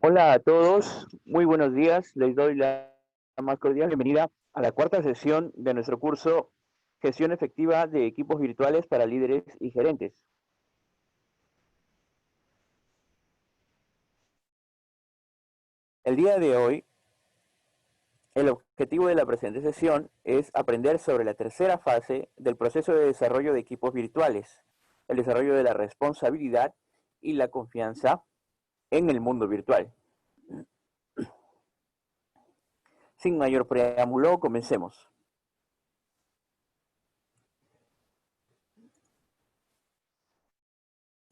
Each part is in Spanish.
Hola a todos, muy buenos días. Les doy la más cordial bienvenida a la cuarta sesión de nuestro curso Gestión efectiva de equipos virtuales para líderes y gerentes. El día de hoy, el objetivo de la presente sesión es aprender sobre la tercera fase del proceso de desarrollo de equipos virtuales, el desarrollo de la responsabilidad y la confianza en el mundo virtual. Sin mayor preámbulo, comencemos.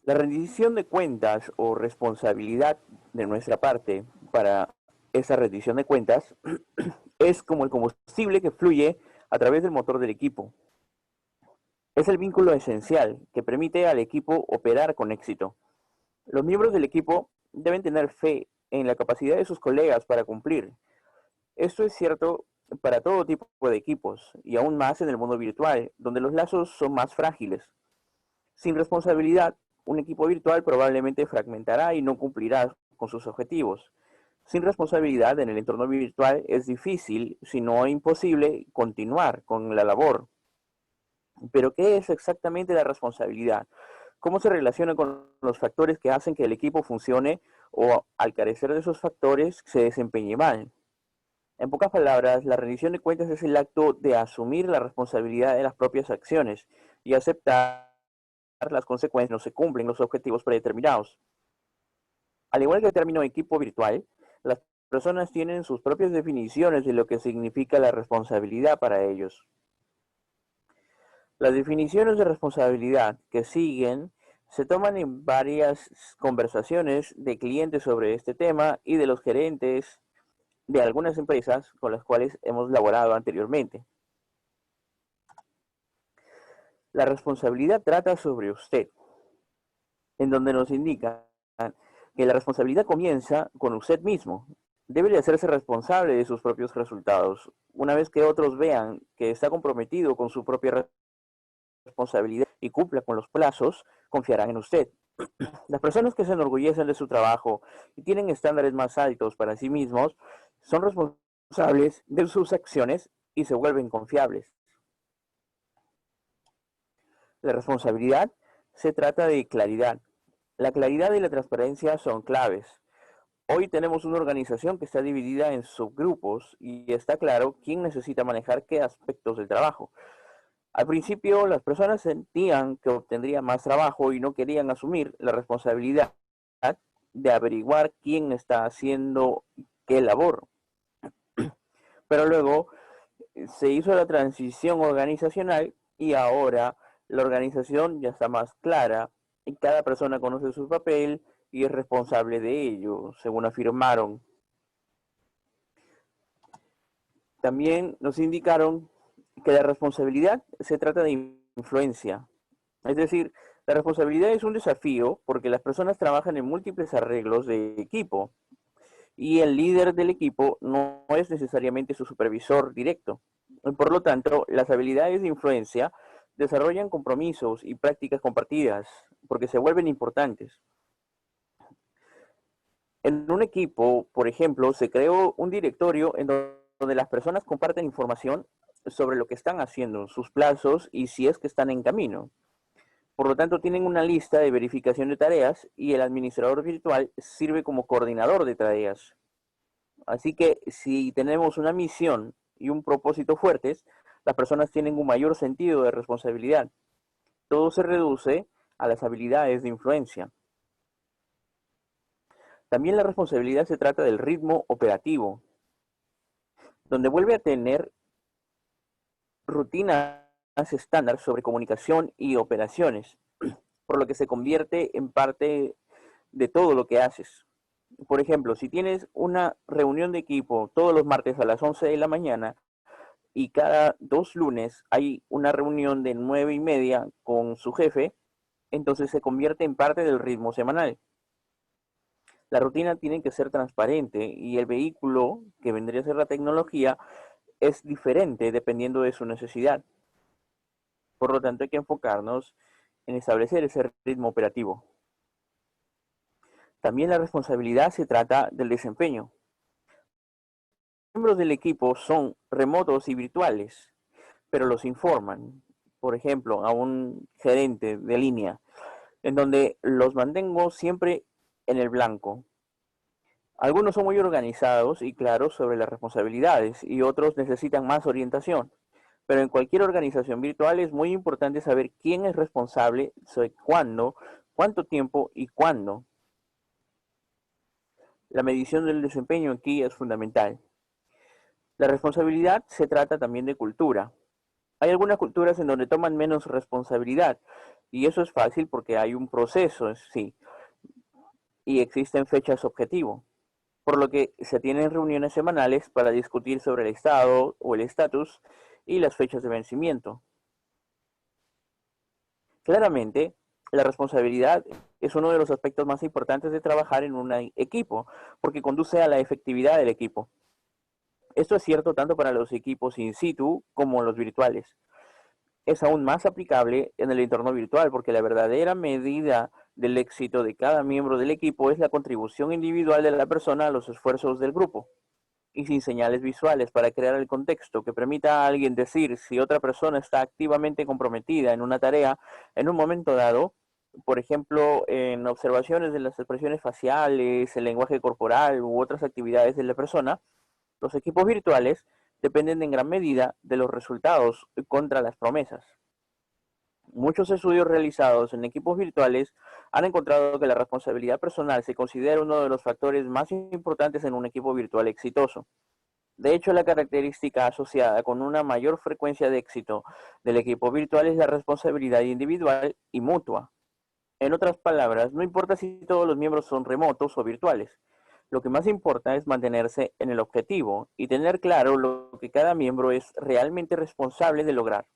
La rendición de cuentas o responsabilidad de nuestra parte para esa rendición de cuentas es como el combustible que fluye a través del motor del equipo. Es el vínculo esencial que permite al equipo operar con éxito. Los miembros del equipo deben tener fe en la capacidad de sus colegas para cumplir. Esto es cierto para todo tipo de equipos y aún más en el mundo virtual, donde los lazos son más frágiles. Sin responsabilidad, un equipo virtual probablemente fragmentará y no cumplirá con sus objetivos. Sin responsabilidad en el entorno virtual es difícil, si no imposible, continuar con la labor. Pero ¿qué es exactamente la responsabilidad? ¿Cómo se relaciona con los factores que hacen que el equipo funcione o, al carecer de esos factores, se desempeñe mal? En pocas palabras, la rendición de cuentas es el acto de asumir la responsabilidad de las propias acciones y aceptar las consecuencias no se cumplen los objetivos predeterminados. Al igual que el término equipo virtual, las personas tienen sus propias definiciones de lo que significa la responsabilidad para ellos. Las definiciones de responsabilidad que siguen se toman en varias conversaciones de clientes sobre este tema y de los gerentes de algunas empresas con las cuales hemos laborado anteriormente. La responsabilidad trata sobre usted, en donde nos indica que la responsabilidad comienza con usted mismo. Debe de hacerse responsable de sus propios resultados. Una vez que otros vean que está comprometido con su propia responsabilidad y cumpla con los plazos, confiarán en usted. Las personas que se enorgullecen de su trabajo y tienen estándares más altos para sí mismos son responsables de sus acciones y se vuelven confiables. La responsabilidad se trata de claridad. La claridad y la transparencia son claves. Hoy tenemos una organización que está dividida en subgrupos y está claro quién necesita manejar qué aspectos del trabajo. Al principio, las personas sentían que obtendrían más trabajo y no querían asumir la responsabilidad de averiguar quién está haciendo qué labor. Pero luego se hizo la transición organizacional y ahora la organización ya está más clara y cada persona conoce su papel y es responsable de ello, según afirmaron. También nos indicaron que la responsabilidad se trata de influencia. Es decir, la responsabilidad es un desafío porque las personas trabajan en múltiples arreglos de equipo y el líder del equipo no es necesariamente su supervisor directo. Por lo tanto, las habilidades de influencia desarrollan compromisos y prácticas compartidas porque se vuelven importantes. En un equipo, por ejemplo, se creó un directorio en donde las personas comparten información sobre lo que están haciendo, sus plazos y si es que están en camino. Por lo tanto, tienen una lista de verificación de tareas y el administrador virtual sirve como coordinador de tareas. Así que si tenemos una misión y un propósito fuertes, las personas tienen un mayor sentido de responsabilidad. Todo se reduce a las habilidades de influencia. También la responsabilidad se trata del ritmo operativo, donde vuelve a tener rutinas estándar sobre comunicación y operaciones, por lo que se convierte en parte de todo lo que haces. Por ejemplo, si tienes una reunión de equipo todos los martes a las 11 de la mañana y cada 2 lunes hay una reunión de 9:30 con su jefe, entonces se convierte en parte del ritmo semanal. La rutina tiene que ser transparente y el vehículo, que vendría a ser la tecnología, es diferente dependiendo de su necesidad. Por lo tanto, hay que enfocarnos en establecer ese ritmo operativo. También la responsabilidad se trata del desempeño. Los miembros del equipo son remotos y virtuales, pero los informan, por ejemplo, a un gerente de línea, en donde los mantengo siempre en el blanco. Algunos son muy organizados y claros sobre las responsabilidades y otros necesitan más orientación. Pero en cualquier organización virtual es muy importante saber quién es responsable, sobre cuándo, cuánto tiempo y cuándo. La medición del desempeño aquí es fundamental. La responsabilidad se trata también de cultura. Hay algunas culturas en donde toman menos responsabilidad y eso es fácil porque hay un proceso, sí, y existen fechas objetivo, por lo que se tienen reuniones semanales para discutir sobre el estado o el estatus y las fechas de vencimiento. Claramente, la responsabilidad es uno de los aspectos más importantes de trabajar en un equipo, porque conduce a la efectividad del equipo. Esto es cierto tanto para los equipos in situ como los virtuales. Es aún más aplicable en el entorno virtual, porque la verdadera medida del éxito de cada miembro del equipo es la contribución individual de la persona a los esfuerzos del grupo. Y sin señales visuales para crear el contexto que permita a alguien decir si otra persona está activamente comprometida en una tarea en un momento dado, por ejemplo, en observaciones de las expresiones faciales, el lenguaje corporal u otras actividades de la persona, los equipos virtuales dependen en gran medida de los resultados contra las promesas. Muchos estudios realizados en equipos virtuales han encontrado que la responsabilidad personal se considera uno de los factores más importantes en un equipo virtual exitoso. De hecho, la característica asociada con una mayor frecuencia de éxito del equipo virtual es la responsabilidad individual y mutua. En otras palabras, no importa si todos los miembros son remotos o virtuales. Lo que más importa es mantenerse en el objetivo y tener claro lo que cada miembro es realmente responsable de lograr.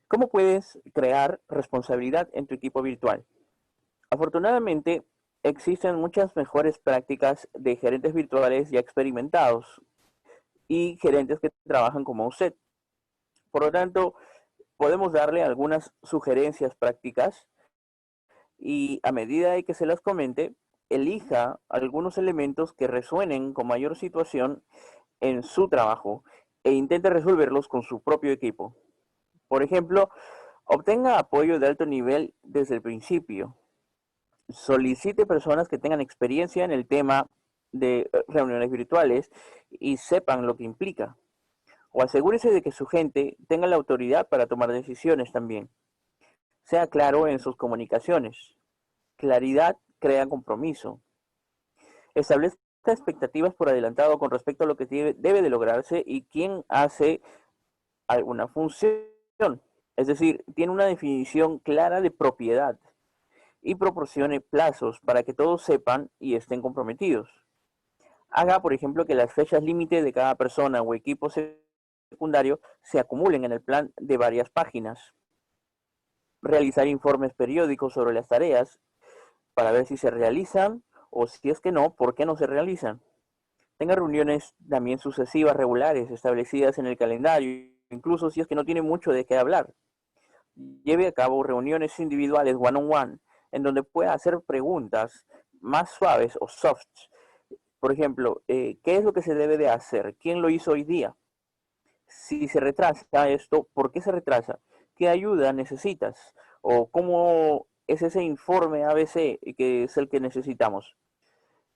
¿Cómo puedes crear responsabilidad en tu equipo virtual? Afortunadamente, existen muchas mejores prácticas de gerentes virtuales ya experimentados y gerentes que trabajan como usted. Por lo tanto, podemos darle algunas sugerencias prácticas y a medida de que se las comente, elija algunos elementos que resuenen con mayor situación en su trabajo e intente resolverlos con su propio equipo. Por ejemplo, obtenga apoyo de alto nivel desde el principio. Solicite personas que tengan experiencia en el tema de reuniones virtuales y sepan lo que implica. O asegúrese de que su gente tenga la autoridad para tomar decisiones también. Sea claro en sus comunicaciones. Claridad crea compromiso. Establezca expectativas por adelantado con respecto a lo que debe de lograrse y quién hace alguna función. Es decir, tiene una definición clara de propiedad y proporcione plazos para que todos sepan y estén comprometidos. Haga, por ejemplo, que las fechas límite de cada persona o equipo secundario se acumulen en el plan de varias páginas. Realizar informes periódicos sobre las tareas para ver si se realizan o si es que no, por qué no se realizan. Tenga reuniones también sucesivas regulares establecidas en el calendario, incluso si es que no tiene mucho de qué hablar. Lleve a cabo reuniones individuales one-on-one en donde pueda hacer preguntas más suaves o soft. Por ejemplo, ¿qué es lo que se debe de hacer? ¿Quién lo hizo hoy día? Si se retrasa esto, ¿por qué se retrasa? ¿Qué ayuda necesitas? ¿O cómo es ese informe ABC que es el que necesitamos?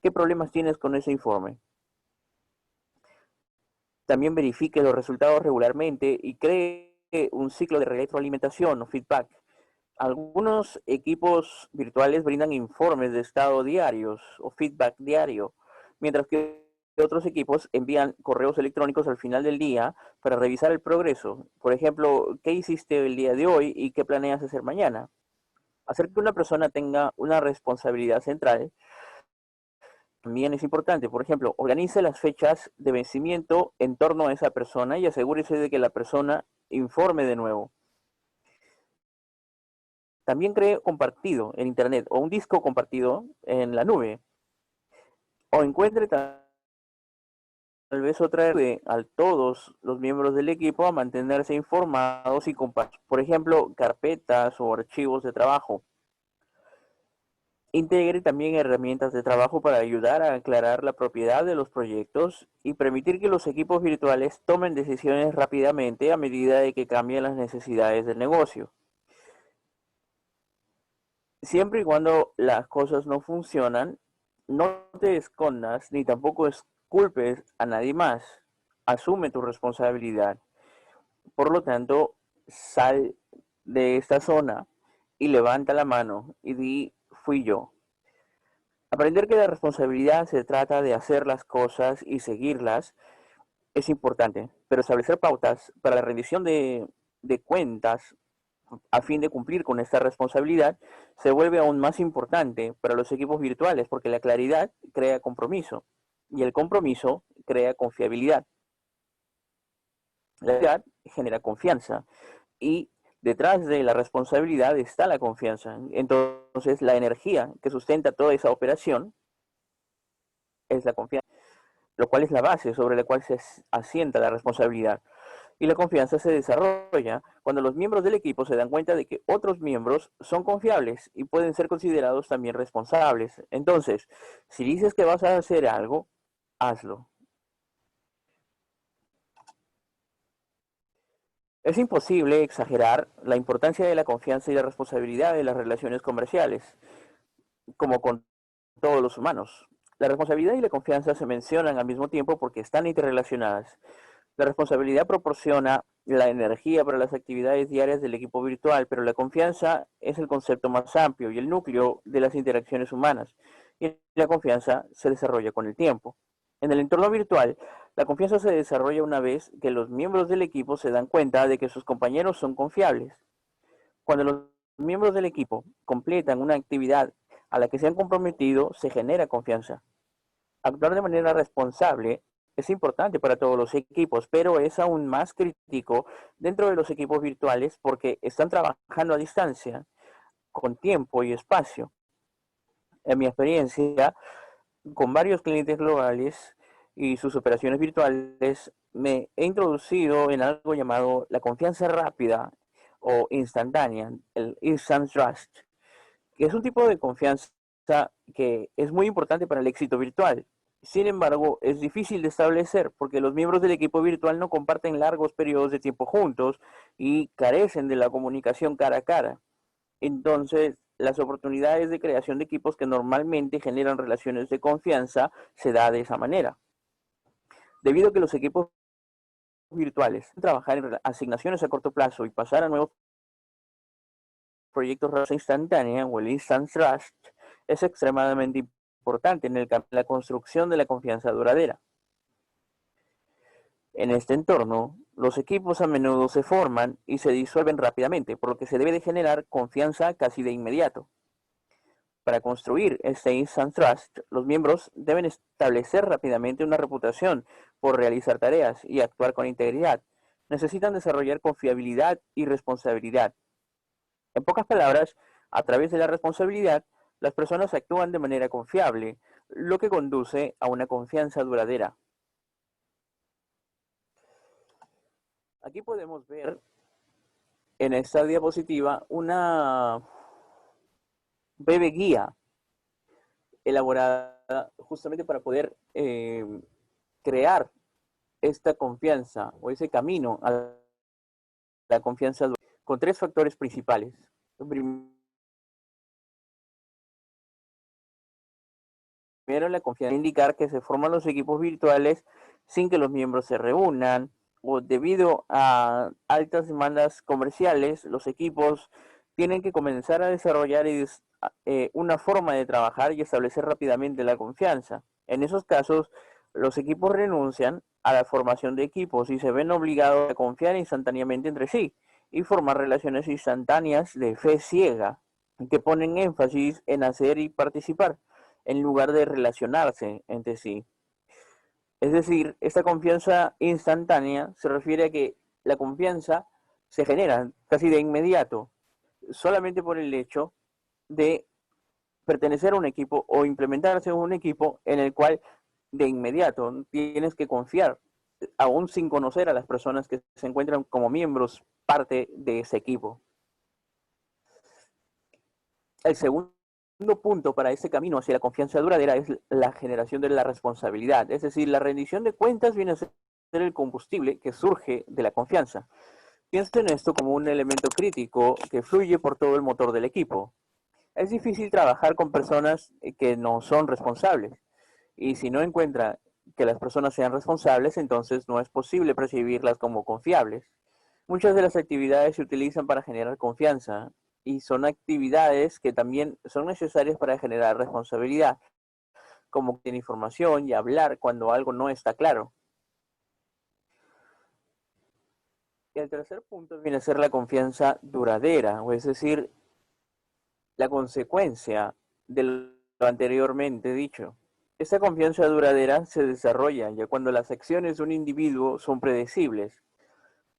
¿Qué problemas tienes con ese informe? También verifique los resultados regularmente y cree un ciclo de retroalimentación o feedback. Algunos equipos virtuales brindan informes de estado diarios o feedback diario, mientras que otros equipos envían correos electrónicos al final del día para revisar el progreso. Por ejemplo, ¿qué hiciste el día de hoy y qué planeas hacer mañana? Hacer que una persona tenga una responsabilidad central también es importante. Por ejemplo, organice las fechas de vencimiento en torno a esa persona y asegúrese de que la persona informe de nuevo. También cree compartido en Internet o un disco compartido en la nube. O encuentre vez otra ayude a todos los miembros del equipo a mantenerse informados y compartir, por ejemplo, carpetas o archivos de trabajo. Integre también herramientas de trabajo para ayudar a aclarar la propiedad de los proyectos y permitir que los equipos virtuales tomen decisiones rápidamente a medida de que cambien las necesidades del negocio. Siempre y cuando las cosas no funcionan, no te escondas ni tampoco culpes a nadie más. Asume tu responsabilidad. Por lo tanto, sal de esta zona y levanta la mano y di, fui yo. Aprender que la responsabilidad se trata de hacer las cosas y seguirlas es importante, pero establecer pautas para la rendición de cuentas a fin de cumplir con esta responsabilidad se vuelve aún más importante para los equipos virtuales porque la claridad crea compromiso y el compromiso crea confiabilidad. La claridad genera confianza y detrás de la responsabilidad está la confianza. Entonces la energía que sustenta toda esa operación es la confianza, lo cual es la base sobre la cual se asienta la responsabilidad. Y la confianza se desarrolla cuando los miembros del equipo se dan cuenta de que otros miembros son confiables y pueden ser considerados también responsables. Entonces, si dices que vas a hacer algo, hazlo. Es imposible exagerar la importancia de la confianza y la responsabilidad de las relaciones comerciales, como con todos los humanos. La responsabilidad y la confianza se mencionan al mismo tiempo porque están interrelacionadas. La responsabilidad proporciona la energía para las actividades diarias del equipo virtual, pero la confianza es el concepto más amplio y el núcleo de las interacciones humanas. Y la confianza se desarrolla con el tiempo. En el entorno virtual, la confianza se desarrolla una vez que los miembros del equipo se dan cuenta de que sus compañeros son confiables. Cuando los miembros del equipo completan una actividad a la que se han comprometido, se genera confianza. Actuar de manera responsable es importante para todos los equipos, pero es aún más crítico dentro de los equipos virtuales porque están trabajando a distancia, con tiempo y espacio. En mi experiencia, con varios clientes globales y sus operaciones virtuales, me he introducido en algo llamado la confianza rápida o instantánea, el instant trust, que es un tipo de confianza que es muy importante para el éxito virtual. Sin embargo, es difícil de establecer porque los miembros del equipo virtual no comparten largos periodos de tiempo juntos y carecen de la comunicación cara a cara. Entonces, las oportunidades de creación de equipos que normalmente generan relaciones de confianza se da de esa manera. Debido a que los equipos virtuales trabajar en asignaciones a corto plazo y pasar a nuevos proyectos de instantánea o el instant trust es extremadamente importante en la construcción de la confianza duradera. En este entorno, los equipos a menudo se forman y se disuelven rápidamente, por lo que se debe de generar confianza casi de inmediato. Para construir este instant trust, los miembros deben establecer rápidamente una reputación por realizar tareas y actuar con integridad. Necesitan desarrollar confiabilidad y responsabilidad. En pocas palabras, a través de la responsabilidad, las personas actúan de manera confiable, lo que conduce a una confianza duradera. Aquí podemos ver en esta diapositiva una breve guía elaborada justamente para poder crear esta confianza o ese camino a la confianza con tres factores principales. Primero, la confianza indicar que se forman los equipos virtuales sin que los miembros se reúnan o debido a altas demandas comerciales, los equipos tienen que comenzar a desarrollar una forma de trabajar y establecer rápidamente la confianza. En esos casos, los equipos renuncian a la formación de equipos y se ven obligados a confiar instantáneamente entre sí y formar relaciones instantáneas de fe ciega que ponen énfasis en hacer y participar en lugar de relacionarse entre sí. Es decir, esta confianza instantánea se refiere a que la confianza se genera casi de inmediato, solamente por el hecho de pertenecer a un equipo o implementarse en un equipo en el cual de inmediato. Tienes que confiar, aún sin conocer a las personas que se encuentran como miembros, parte de ese equipo. El segundo punto para ese camino hacia la confianza duradera es la generación de la responsabilidad. Es decir, la rendición de cuentas viene a ser el combustible que surge de la confianza. Piensa en esto como un elemento crítico que fluye por todo el motor del equipo. Es difícil trabajar con personas que no son responsables. Y si no encuentra que las personas sean responsables, entonces no es posible percibirlas como confiables. Muchas de las actividades se utilizan para generar confianza y son actividades que también son necesarias para generar responsabilidad, como tener información y hablar cuando algo no está claro. Y el tercer punto viene a ser la confianza duradera, o es decir, la consecuencia de lo anteriormente dicho. Esta confianza duradera se desarrolla ya cuando las acciones de un individuo son predecibles.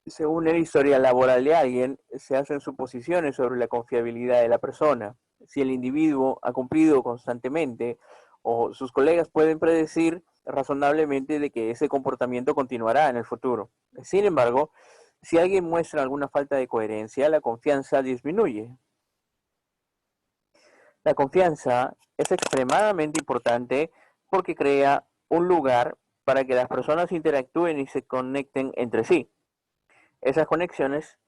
Según el historial laboral de alguien, se hacen suposiciones sobre la confiabilidad de la persona. Si el individuo ha cumplido constantemente o sus colegas pueden predecir razonablemente de que ese comportamiento continuará en el futuro. Sin embargo, si alguien muestra alguna falta de coherencia, la confianza disminuye. La confianza es extremadamente importante porque crea un lugar para que las personas interactúen y se conecten entre sí. Esas conexiones,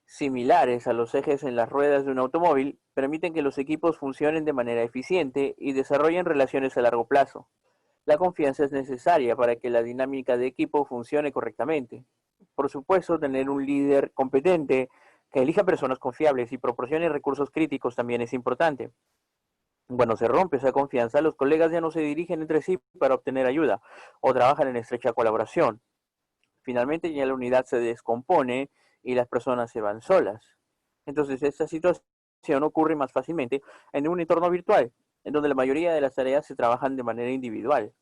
similares a los ejes en las ruedas de un automóvil, permiten que los equipos funcionen de manera eficiente y desarrollen relaciones a largo plazo. La confianza es necesaria para que la dinámica de equipo funcione correctamente. Por supuesto, tener un líder competente que elija personas confiables y proporcione recursos críticos también es importante. Cuando se rompe esa confianza, los colegas ya no se dirigen entre sí para obtener ayuda o trabajan en estrecha colaboración. Finalmente ya la unidad se descompone y las personas se van solas. Entonces esta situación ocurre más fácilmente en un entorno virtual, en donde la mayoría de las tareas se trabajan de manera individual.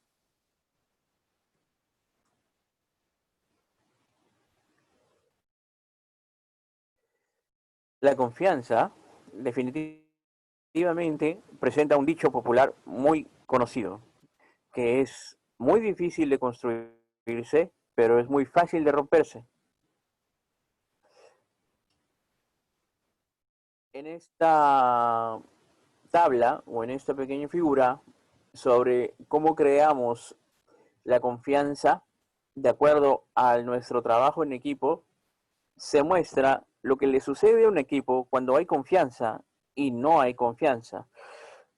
La confianza definitivamente presenta un dicho popular muy conocido, que es muy difícil de construirse, pero es muy fácil de romperse. En esta tabla o en esta pequeña figura sobre cómo creamos la confianza de acuerdo a nuestro trabajo en equipo, se muestra lo que le sucede a un equipo cuando hay confianza y no hay confianza.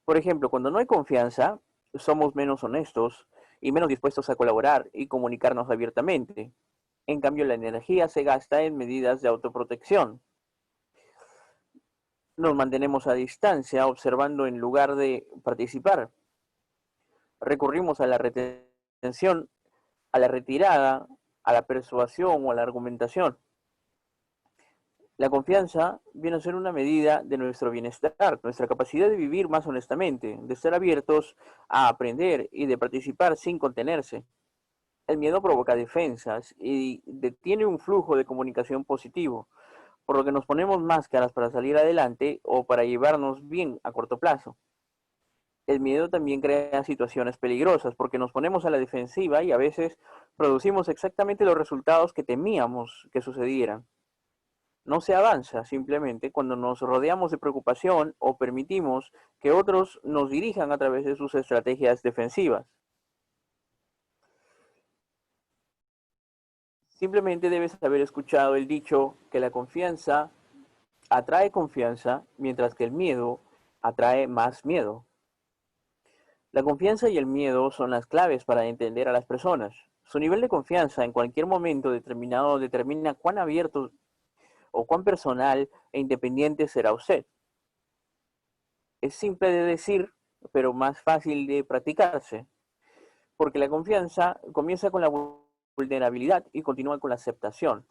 Por ejemplo, cuando no hay confianza, somos menos honestos y menos dispuestos a colaborar y comunicarnos abiertamente. En cambio, la energía se gasta en medidas de autoprotección. Nos mantenemos a distancia observando en lugar de participar. Recurrimos a la retención, a la retirada, a la persuasión o a la argumentación. La confianza viene a ser una medida de nuestro bienestar, nuestra capacidad de vivir más honestamente, de estar abiertos a aprender y de participar sin contenerse. El miedo provoca defensas y detiene un flujo de comunicación positivo, por lo que nos ponemos máscaras para salir adelante o para llevarnos bien a corto plazo. El miedo también crea situaciones peligrosas porque nos ponemos a la defensiva y a veces producimos exactamente los resultados que temíamos que sucedieran. No se avanza simplemente cuando nos rodeamos de preocupación o permitimos que otros nos dirijan a través de sus estrategias defensivas. Simplemente debes haber escuchado el dicho que la confianza atrae confianza, mientras que el miedo atrae más miedo. La confianza y el miedo son las claves para entender a las personas. Su nivel de confianza en cualquier momento determinado determina cuán abierto o cuán personal e independiente será usted. Es simple de decir, pero más fácil de practicarse, porque la confianza comienza con la vulnerabilidad y continúa con la aceptación.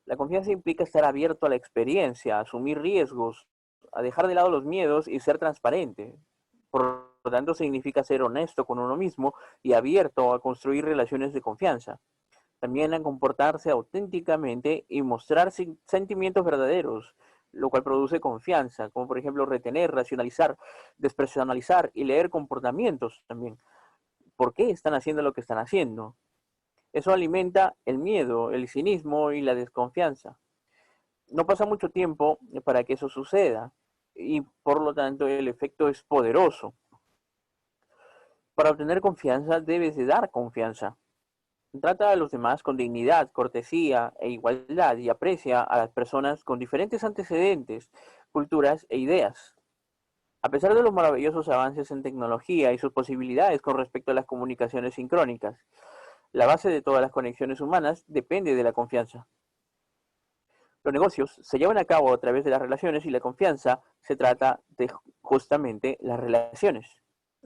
La confianza implica estar abierto a la experiencia, a asumir riesgos, a dejar de lado los miedos y ser transparente. Por lo tanto, significa ser honesto con uno mismo y abierto a construir relaciones de confianza. También a comportarse auténticamente y mostrar sentimientos verdaderos, lo cual produce confianza, como por ejemplo retener, racionalizar, despersonalizar y leer comportamientos también. por qué están haciendo lo que están haciendo. Eso alimenta el miedo, el cinismo y la desconfianza. No pasa mucho tiempo para que eso suceda y por lo tanto el efecto es poderoso. Para obtener confianza debes de dar confianza. Trata a los demás con dignidad, cortesía e igualdad y aprecia a las personas con diferentes antecedentes, culturas e ideas. A pesar de los maravillosos avances en tecnología y sus posibilidades con respecto a las comunicaciones sincrónicas, la base de todas las conexiones humanas depende de la confianza. Los negocios se llevan a cabo a través de las relaciones y la confianza se trata de justamente las relaciones.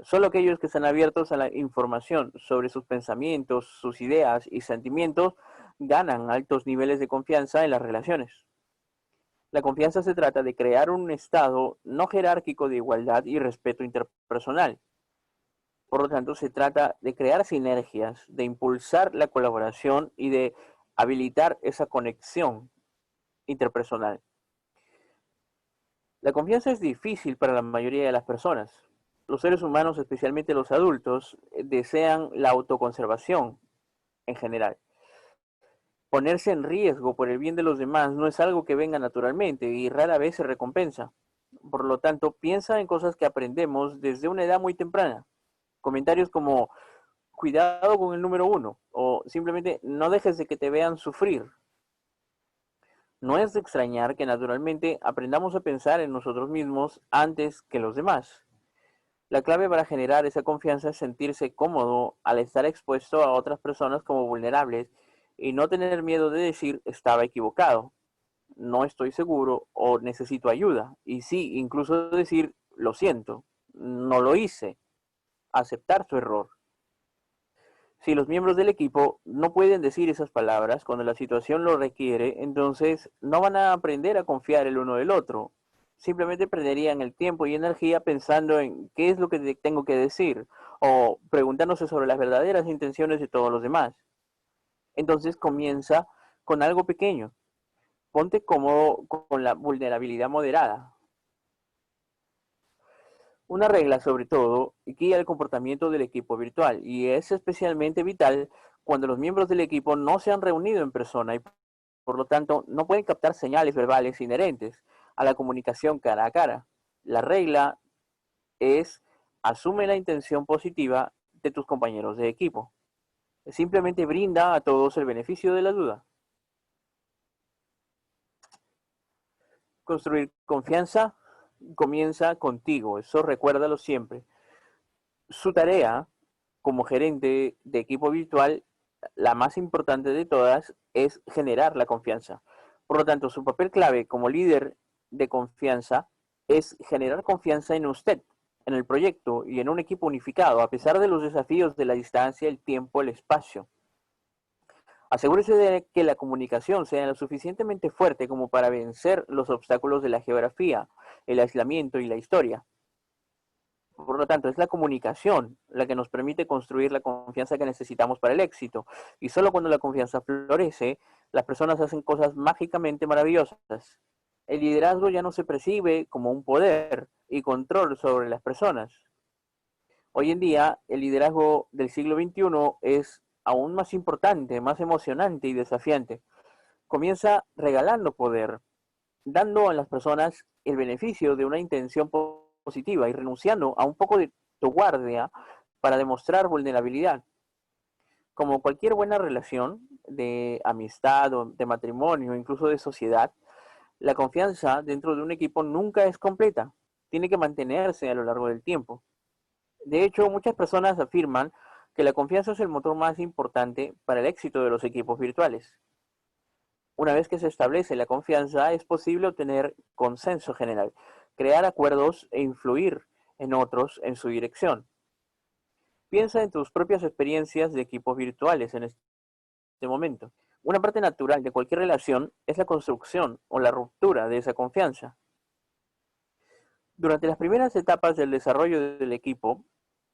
Solo aquellos que están abiertos a la información sobre sus pensamientos, sus ideas y sentimientos ganan altos niveles de confianza en las relaciones. La confianza se trata de crear un estado no jerárquico de igualdad y respeto interpersonal. Por lo tanto, se trata de crear sinergias, de impulsar la colaboración y de habilitar esa conexión interpersonal. La confianza es difícil para la mayoría de las personas. Los seres humanos, especialmente los adultos, desean la autoconservación en general. Ponerse en riesgo por el bien de los demás no es algo que venga naturalmente y rara vez se recompensa. Por lo tanto, piensa en cosas que aprendemos desde una edad muy temprana. Comentarios como cuidado con el número uno o simplemente no dejes de que te vean sufrir. No es de extrañar que naturalmente aprendamos a pensar en nosotros mismos antes que los demás. La clave para generar esa confianza es sentirse cómodo al estar expuesto a otras personas como vulnerables y no tener miedo de decir estaba equivocado, no estoy seguro o necesito ayuda. Y sí, incluso decir lo siento, no lo hice, aceptar su error. Si los miembros del equipo no pueden decir esas palabras cuando la situación lo requiere, entonces no van a aprender a confiar el uno del otro. Simplemente perderían el tiempo y energía pensando en qué es lo que tengo que decir o preguntándose sobre las verdaderas intenciones de todos los demás. Entonces comienza con algo pequeño. Ponte cómodo con la vulnerabilidad moderada. Una regla, sobre todo, guía el comportamiento del equipo virtual y es especialmente vital cuando los miembros del equipo no se han reunido en persona y por lo tanto no pueden captar señales verbales inherentes a la comunicación cara a cara. La regla es asume la intención positiva de tus compañeros de equipo. Simplemente brinda a todos el beneficio de la duda. Construir confianza comienza contigo, eso recuérdalo siempre. Su tarea como gerente de equipo virtual, la más importante de todas, es generar la confianza. Por lo tanto, su papel clave como líder de confianza es generar confianza en usted, en el proyecto y en un equipo unificado, a pesar de los desafíos de la distancia, el tiempo, el espacio. Asegúrese de que la comunicación sea lo suficientemente fuerte como para vencer los obstáculos de la geografía, el aislamiento y la historia. Por lo tanto, es la comunicación la que nos permite construir la confianza que necesitamos para el éxito. Y solo cuando la confianza florece, las personas hacen cosas mágicamente maravillosas. El liderazgo ya no se percibe como un poder y control sobre las personas. Hoy en día, el liderazgo del siglo XXI es aún más importante, más emocionante y desafiante. Comienza regalando poder, dando a las personas el beneficio de una intención positiva y renunciando a un poco de tu guardia para demostrar vulnerabilidad. Como cualquier buena relación de amistad o de matrimonio, incluso de sociedad, la confianza dentro de un equipo nunca es completa. Tiene que mantenerse a lo largo del tiempo. De hecho, muchas personas afirman que la confianza es el motor más importante para el éxito de los equipos virtuales. Una vez que se establece la confianza, es posible obtener consenso general, crear acuerdos e influir en otros en su dirección. Piensa en tus propias experiencias de equipos virtuales en este momento. Una parte natural de cualquier relación es la construcción o la ruptura de esa confianza. Durante las primeras etapas del desarrollo del equipo,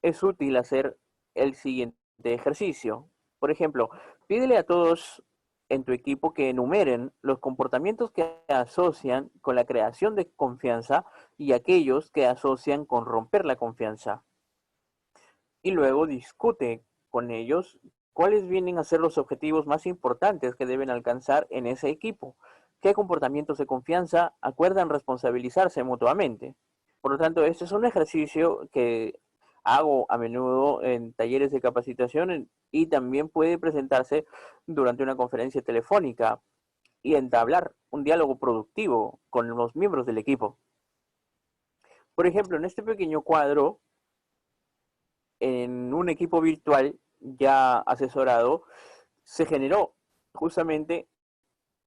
es útil hacer el siguiente ejercicio. Por ejemplo, pídele a todos en tu equipo que enumeren los comportamientos que asocian con la creación de confianza y aquellos que asocian con romper la confianza. y luego discute con ellos cuáles vienen a ser los objetivos más importantes que deben alcanzar en ese equipo, qué comportamientos de confianza acuerdan responsabilizarse mutuamente. Por lo tanto, este es un ejercicio que hago a menudo en talleres de capacitación y también puede presentarse durante una conferencia telefónica y entablar un diálogo productivo con los miembros del equipo. Por ejemplo, en este pequeño cuadro, en un equipo virtual ya asesorado, se generó justamente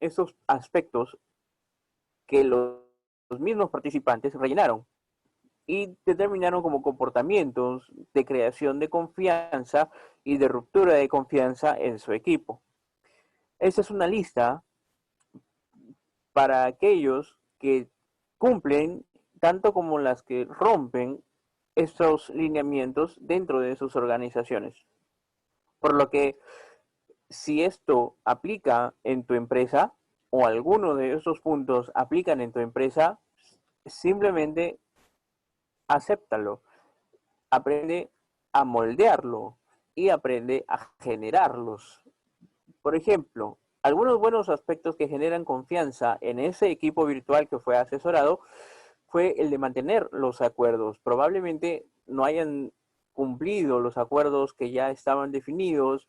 esos aspectos que los mismos participantes rellenaron y determinaron como comportamientos de creación de confianza y de ruptura de confianza en su equipo. Esta es una lista para aquellos que cumplen tanto como las que rompen estos lineamientos dentro de sus organizaciones. Por lo que si esto aplica en tu empresa o alguno de esos puntos aplican en tu empresa, simplemente acéptalo, aprende a moldearlo y aprende a generarlos. Por ejemplo, algunos buenos aspectos que generan confianza en ese equipo virtual que fue asesorado fue el de mantener los acuerdos. Probablemente no hayan cumplido los acuerdos que ya estaban definidos,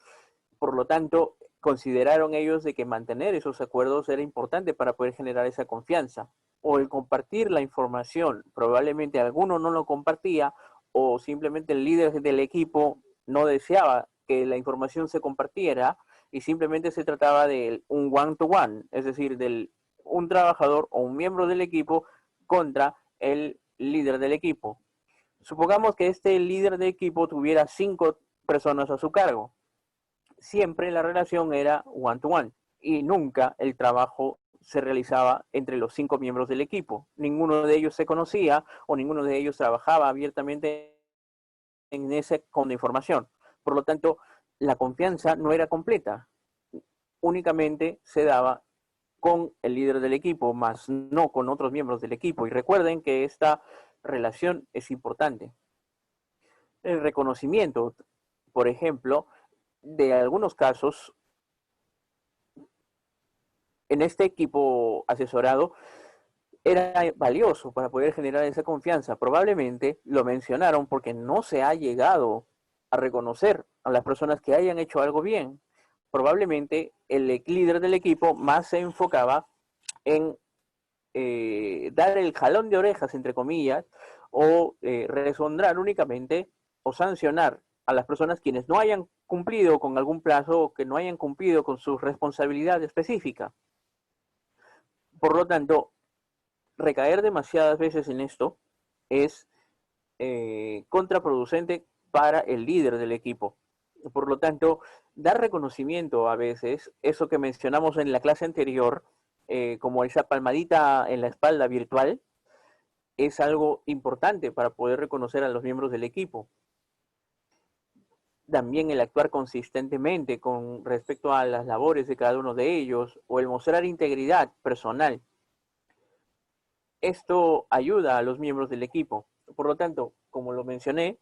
por lo tanto, consideraron ellos de que mantener esos acuerdos era importante para poder generar esa confianza. O el compartir la información, probablemente alguno no lo compartía o simplemente el líder del equipo no deseaba que la información se compartiera y simplemente se trataba de un one-to-one, es decir, de un trabajador o un miembro del equipo contra el líder del equipo. Supongamos que este líder de equipo tuviera 5 personas a su cargo. Siempre la relación era one-to-one y nunca el trabajo se realizaba entre los 5 miembros del equipo. Ninguno de ellos se conocía o ninguno de ellos trabajaba abiertamente en ese con información. Por lo tanto, la confianza no era completa. Únicamente se daba con el líder del equipo, más no con otros miembros del equipo. Y recuerden que esta relación es importante. El reconocimiento, por ejemplo, de algunos casos, en este equipo asesorado, era valioso para poder generar esa confianza. Probablemente lo mencionaron porque no se ha llegado a reconocer a las personas que hayan hecho algo bien. Probablemente el líder del equipo más se enfocaba en dar el jalón de orejas, entre comillas, o resondrar únicamente o sancionar a las personas quienes no hayan cumplido con algún plazo o que no hayan cumplido con su responsabilidad específica. Por lo tanto, recaer demasiadas veces en esto es contraproducente para el líder del equipo. Por lo tanto, dar reconocimiento a veces, eso que mencionamos en la clase anterior, como esa palmadita en la espalda virtual, es algo importante para poder reconocer a los miembros del equipo. También el actuar consistentemente con respecto a las labores de cada uno de ellos o el mostrar integridad personal. Esto ayuda a los miembros del equipo. Por lo tanto, como lo mencioné,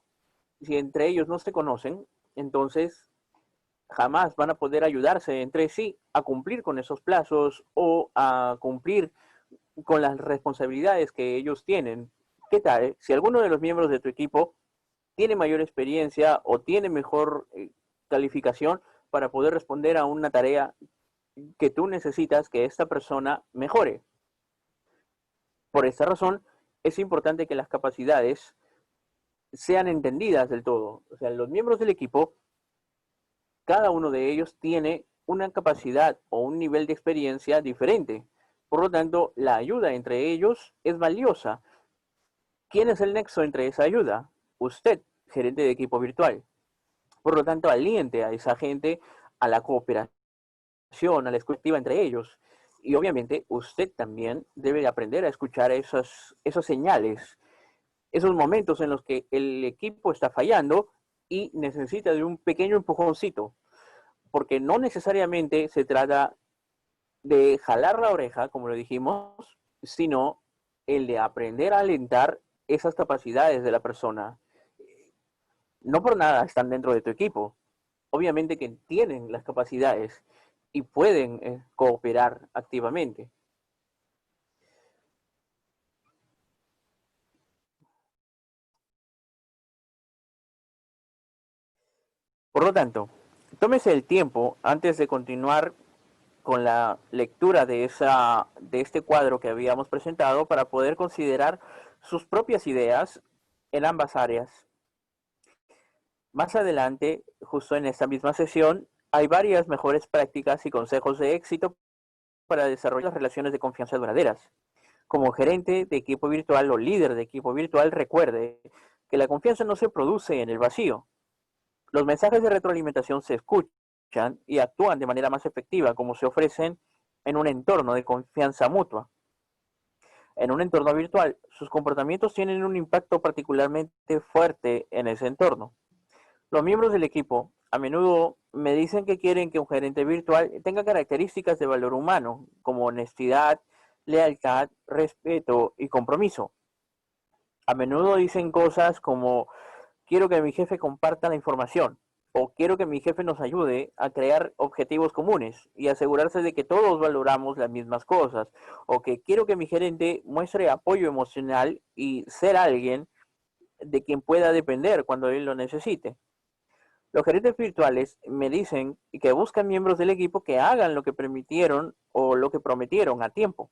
si entre ellos no se conocen, entonces jamás van a poder ayudarse entre sí a cumplir con esos plazos o a cumplir con las responsabilidades que ellos tienen. ¿Qué tal? Si alguno de los miembros de tu equipo tiene mayor experiencia o tiene mejor calificación para poder responder a una tarea que tú necesitas que esta persona mejore. Por esta razón, es importante que las capacidades sean entendidas del todo. O sea, los miembros del equipo, cada uno de ellos tiene una capacidad o un nivel de experiencia diferente. Por lo tanto, la ayuda entre ellos es valiosa. ¿Quién es el nexo entre esa ayuda? Usted, gerente de equipo virtual. Por lo tanto, aliente a esa gente a la cooperación, a la escucha entre ellos. Y obviamente usted también debe aprender a escuchar esas señales, esos momentos en los que el equipo está fallando y necesita de un pequeño empujoncito, porque no necesariamente se trata de jalar la oreja, como lo dijimos, sino el de aprender a alentar esas capacidades de la persona. No por nada están dentro de tu equipo. Obviamente que tienen las capacidades y pueden cooperar activamente. Por lo tanto, tómese el tiempo antes de continuar con la lectura de este cuadro que habíamos presentado para poder considerar sus propias ideas en ambas áreas. Más adelante, justo en esta misma sesión, hay varias mejores prácticas y consejos de éxito para desarrollar relaciones de confianza duraderas. Como gerente de equipo virtual o líder de equipo virtual, recuerde que la confianza no se produce en el vacío. Los mensajes de retroalimentación se escuchan y actúan de manera más efectiva como se ofrecen en un entorno de confianza mutua. En un entorno virtual, sus comportamientos tienen un impacto particularmente fuerte en ese entorno. Los miembros del equipo a menudo me dicen que quieren que un gerente virtual tenga características de valor humano, como honestidad, lealtad, respeto y compromiso. A menudo dicen cosas como quiero que mi jefe comparta la información o quiero que mi jefe nos ayude a crear objetivos comunes y asegurarse de que todos valoramos las mismas cosas o que quiero que mi gerente muestre apoyo emocional y ser alguien de quien pueda depender cuando él lo necesite. Los gerentes virtuales me dicen que buscan miembros del equipo que hagan lo que permitieron o lo que prometieron a tiempo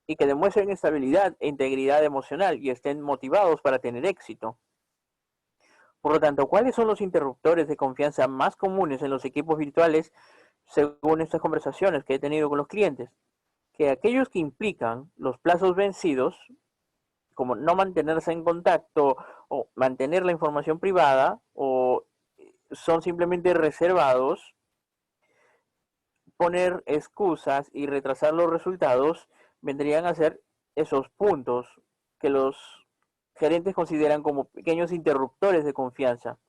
y que demuestren estabilidad e integridad emocional y estén motivados para tener éxito. Por lo tanto, ¿cuáles son los interruptores de confianza más comunes en los equipos virtuales según estas conversaciones que he tenido con los clientes? Que aquellos que implican los plazos vencidos, como no mantenerse en contacto o mantener la información privada o son simplemente reservados, poner excusas y retrasar los resultados vendrían a ser esos puntos que los gerentes consideran como pequeños interruptores de confianza.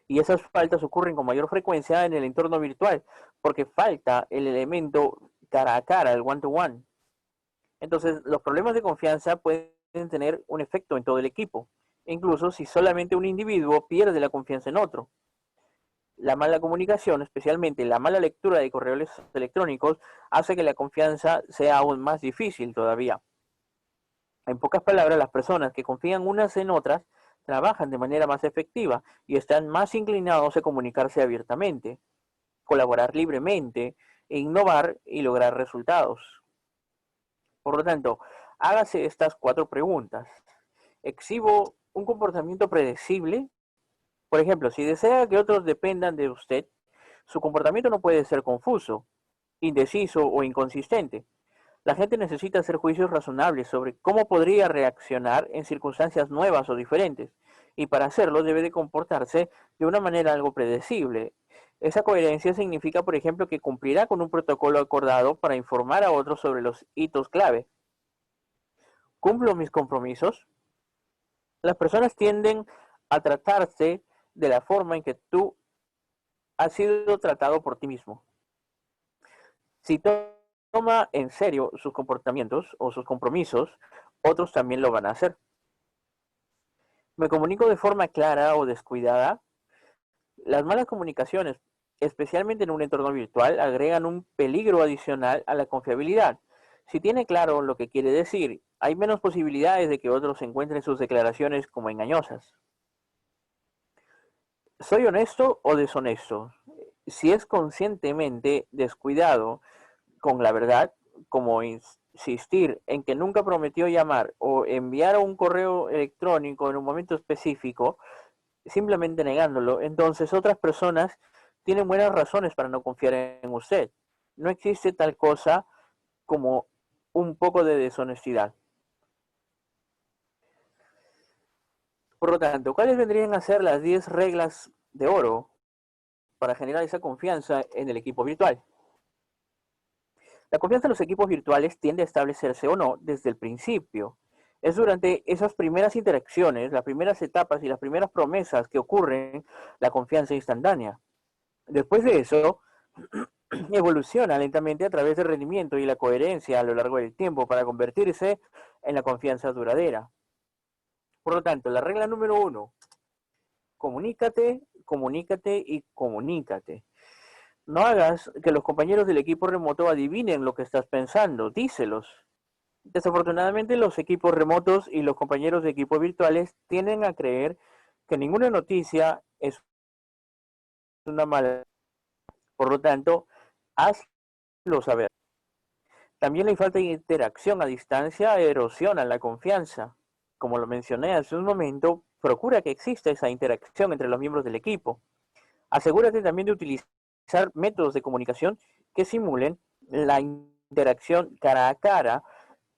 Y esas faltas ocurren con mayor frecuencia en el entorno virtual, porque falta el elemento cara a cara, el one-to-one. Entonces, los problemas de confianza pueden tener un efecto en todo el equipo, incluso si solamente un individuo pierde la confianza en otro. La mala comunicación, especialmente la mala lectura de correos electrónicos, hace que la confianza sea aún más difícil todavía. En pocas palabras, las personas que confían unas en otras trabajan de manera más efectiva y están más inclinados a comunicarse abiertamente, colaborar libremente, e innovar y lograr resultados. Por lo tanto, hágase estas cuatro preguntas. ¿Exhibo un comportamiento predecible? Por ejemplo, si desea que otros dependan de usted, su comportamiento no puede ser confuso, indeciso o inconsistente. La gente necesita hacer juicios razonables sobre cómo podría reaccionar en circunstancias nuevas o diferentes, y para hacerlo debe de comportarse de una manera algo predecible. Esa coherencia significa, por ejemplo, que cumplirá con un protocolo acordado para informar a otros sobre los hitos clave. ¿Cumplo mis compromisos? Las personas tienden a tratarse de la forma en que tú has sido tratado por ti mismo. Si toma en serio sus comportamientos o sus compromisos, otros también lo van a hacer. Me comunico de forma clara o descuidada. Las malas comunicaciones, especialmente en un entorno virtual, agregan un peligro adicional a la confiabilidad. Si tiene claro lo que quiere decir, hay menos posibilidades de que otros encuentren sus declaraciones como engañosas. ¿Soy honesto o deshonesto? Si es conscientemente descuidado con la verdad, como insistir en que nunca prometió llamar o enviar un correo electrónico en un momento específico, simplemente negándolo, entonces otras personas tienen buenas razones para no confiar en usted. No existe tal cosa como un poco de deshonestidad. Por lo tanto, ¿cuáles vendrían a ser las 10 reglas de oro para generar esa confianza en el equipo virtual? La confianza en los equipos virtuales tiende a establecerse o no desde el principio. Es durante esas primeras interacciones, las primeras etapas y las primeras promesas que ocurren la confianza instantánea. Después de eso, evoluciona lentamente a través del rendimiento y la coherencia a lo largo del tiempo para convertirse en la confianza duradera. Por lo tanto, la regla número uno, Comunícate, comunícate y comunícate. No hagas que los compañeros del equipo remoto adivinen lo que estás pensando, díselos. Desafortunadamente, los equipos remotos y los compañeros de equipo virtuales tienden a creer que ninguna noticia es una mala. Por lo tanto, hazlo saber. También la falta de interacción a distancia erosiona la confianza. Como lo mencioné hace un momento, procura que exista esa interacción entre los miembros del equipo. Asegúrate también de utilizar métodos de comunicación que simulen la interacción cara a cara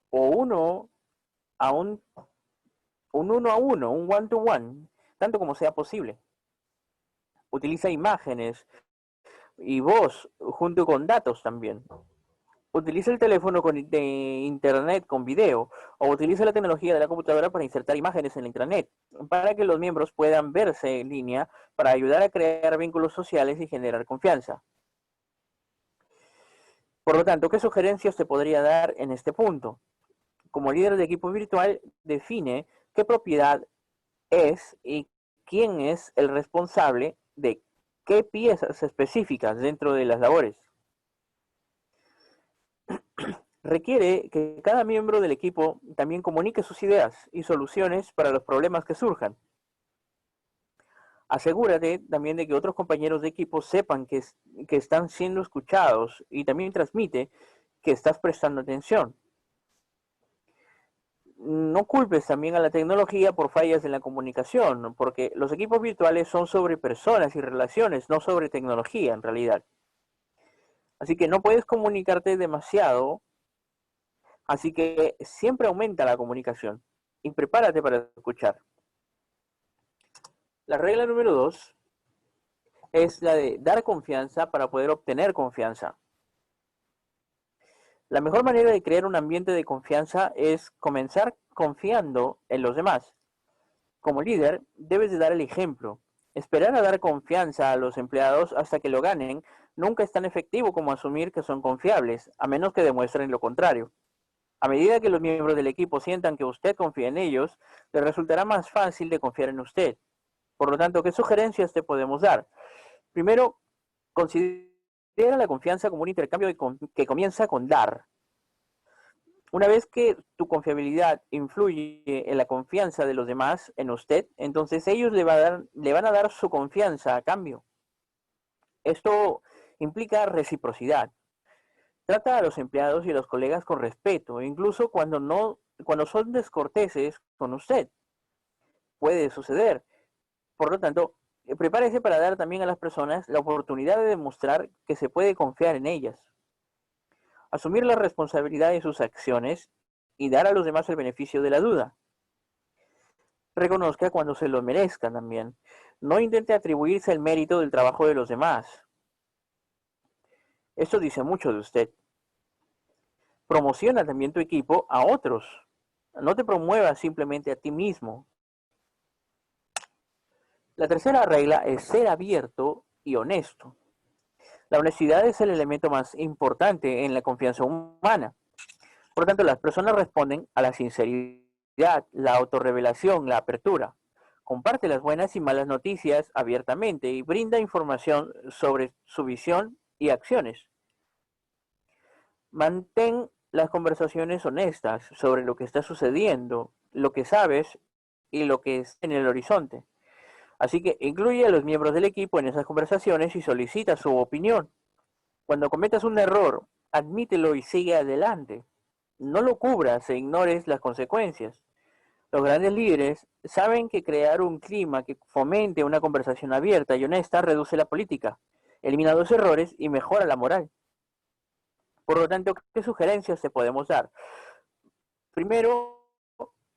o uno a uno, un one to one, tanto como sea posible. Utiliza imágenes y voz junto con datos también. Utiliza el teléfono de internet con video o utiliza la tecnología de la computadora para insertar imágenes en la intranet para que los miembros puedan verse en línea para ayudar a crear vínculos sociales y generar confianza. Por lo tanto, ¿qué sugerencias te podría dar en este punto? Como líder de equipo virtual, define qué propiedad es y quién es el responsable de qué piezas específicas dentro de las labores. Requiere que cada miembro del equipo también comunique sus ideas y soluciones para los problemas que surjan. Asegúrate también de que otros compañeros de equipo sepan que están siendo escuchados y también transmite que estás prestando atención. No culpes también a la tecnología por fallas en la comunicación, porque los equipos virtuales son sobre personas y relaciones, no sobre tecnología en realidad. Así que no puedes comunicarte demasiado, así que siempre aumenta la comunicación y prepárate para escuchar. La regla número 2 es la de dar confianza para poder obtener confianza. La mejor manera de crear un ambiente de confianza es comenzar confiando en los demás. Como líder, debes de dar el ejemplo. Esperar a dar confianza a los empleados hasta que lo ganen nunca es tan efectivo como asumir que son confiables, a menos que demuestren lo contrario. A medida que los miembros del equipo sientan que usted confía en ellos, les resultará más fácil de confiar en usted. Por lo tanto, ¿qué sugerencias te podemos dar? Primero, considera la confianza como un intercambio que comienza con dar. Una vez que tu confiabilidad influye en la confianza de los demás en usted, entonces ellos le van a dar su confianza a cambio. Esto implica reciprocidad. Trata a los empleados y a los colegas con respeto, incluso cuando son descorteses con usted. Puede suceder. Por lo tanto, prepárese para dar también a las personas la oportunidad de demostrar que se puede confiar en ellas. Asumir la responsabilidad de sus acciones y dar a los demás el beneficio de la duda. Reconozca cuando se lo merezca también. No intente atribuirse el mérito del trabajo de los demás. Esto dice mucho de usted. Promociona también tu equipo a otros. No te promuevas simplemente a ti mismo. La tercera regla es ser abierto y honesto. La honestidad es el elemento más importante en la confianza humana. Por lo tanto, las personas responden a la sinceridad, la autorrevelación, la apertura. Comparte las buenas y malas noticias abiertamente y brinda información sobre su visión y acciones. Mantén las conversaciones honestas sobre lo que está sucediendo, lo que sabes y lo que es en el horizonte. Así que incluye a los miembros del equipo en esas conversaciones y solicita su opinión. Cuando cometas un error, admítelo y sigue adelante. No lo cubras e ignores las consecuencias. Los grandes líderes saben que crear un clima que fomente una conversación abierta y honesta reduce la política, elimina los errores y mejora la moral. Por lo tanto, ¿qué sugerencias te podemos dar? Primero,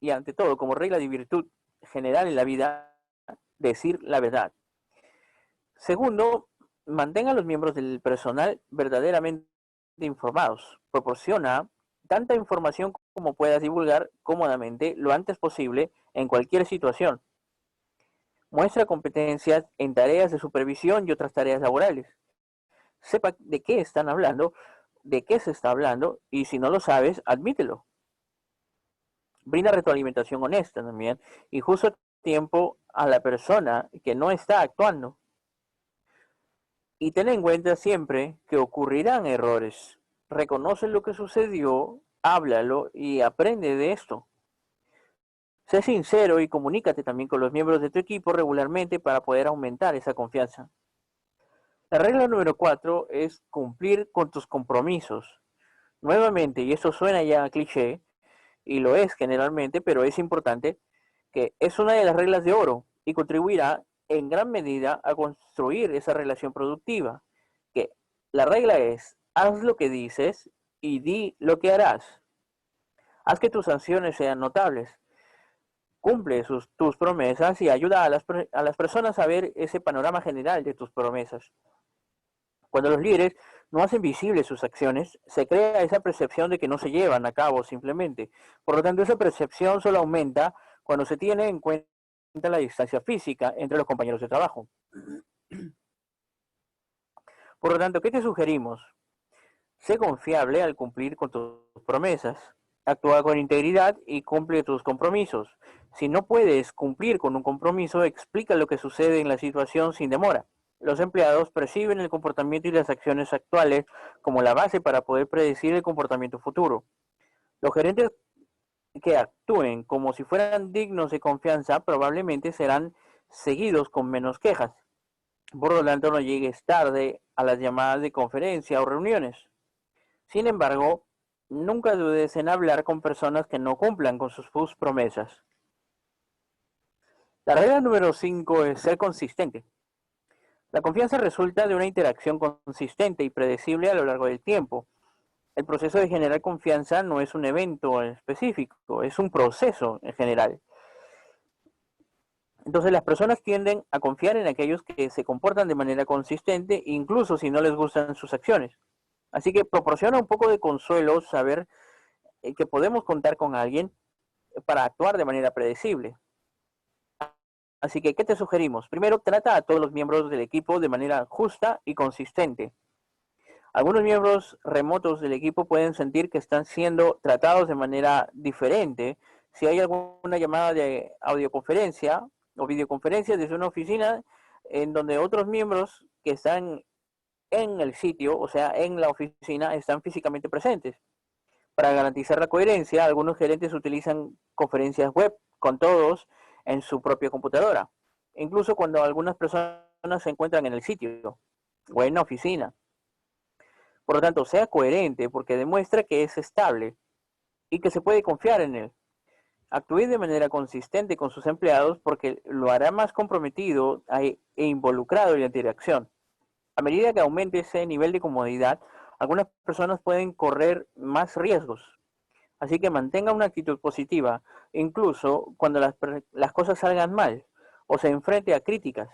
y ante todo, como regla de virtud general en la vida, decir la verdad. Segundo, mantenga a los miembros del personal verdaderamente informados. Proporciona tanta información como puedas divulgar cómodamente lo antes posible en cualquier situación. Muestra competencias en tareas de supervisión y otras tareas laborales. Sepa de qué están hablando, de qué se está hablando y si no lo sabes, admítelo. Brinda retroalimentación honesta también y justo tiempo a la persona que no está actuando. Y ten en cuenta siempre que ocurrirán errores. Reconoce lo que sucedió, háblalo y aprende de esto. Sé sincero y comunícate también con los miembros de tu equipo regularmente para poder aumentar esa confianza. La regla número 4 es cumplir con tus compromisos. Nuevamente, y esto suena ya a cliché, y lo es generalmente, pero es importante, que es una de las reglas de oro y contribuirá en gran medida a construir esa relación productiva. Que la regla es, haz lo que dices y di lo que harás. Haz que tus acciones sean notables. Cumple tus promesas y ayuda a las personas a ver ese panorama general de tus promesas. Cuando los líderes no hacen visibles sus acciones, se crea esa percepción de que no se llevan a cabo simplemente. Por lo tanto, esa percepción solo aumenta cuando se tiene en cuenta la distancia física entre los compañeros de trabajo. Por lo tanto, ¿qué te sugerimos? Sé confiable al cumplir con tus promesas. Actúa con integridad y cumple tus compromisos. Si no puedes cumplir con un compromiso, explica lo que sucede en la situación sin demora. Los empleados perciben el comportamiento y las acciones actuales como la base para poder predecir el comportamiento futuro. Los gerentes que actúen como si fueran dignos de confianza probablemente serán seguidos con menos quejas. Por lo tanto, no llegues tarde a las llamadas de conferencia o reuniones. Sin embargo, nunca dudes en hablar con personas que no cumplan con sus promesas. La regla número 5 es ser consistente. La confianza resulta de una interacción consistente y predecible a lo largo del tiempo. El proceso de generar confianza no es un evento específico, es un proceso en general. Entonces las personas tienden a confiar en aquellos que se comportan de manera consistente, incluso si no les gustan sus acciones. Así que proporciona un poco de consuelo saber que podemos contar con alguien para actuar de manera predecible. Así que, ¿qué te sugerimos? Primero, trata a todos los miembros del equipo de manera justa y consistente. Algunos miembros remotos del equipo pueden sentir que están siendo tratados de manera diferente. Si hay alguna llamada de audioconferencia o videoconferencia desde una oficina en donde otros miembros que están en el sitio, o sea, en la oficina, están físicamente presentes. Para garantizar la coherencia, algunos gerentes utilizan conferencias web con todos en su propia computadora, incluso cuando algunas personas se encuentran en el sitio o en la oficina. Por lo tanto, sea coherente porque demuestra que es estable y que se puede confiar en él. Actúe de manera consistente con sus empleados porque lo hará más comprometido e involucrado en la interacción. A medida que aumente ese nivel de comodidad, algunas personas pueden correr más riesgos. Así que mantenga una actitud positiva, incluso cuando las cosas salgan mal o se enfrente a críticas.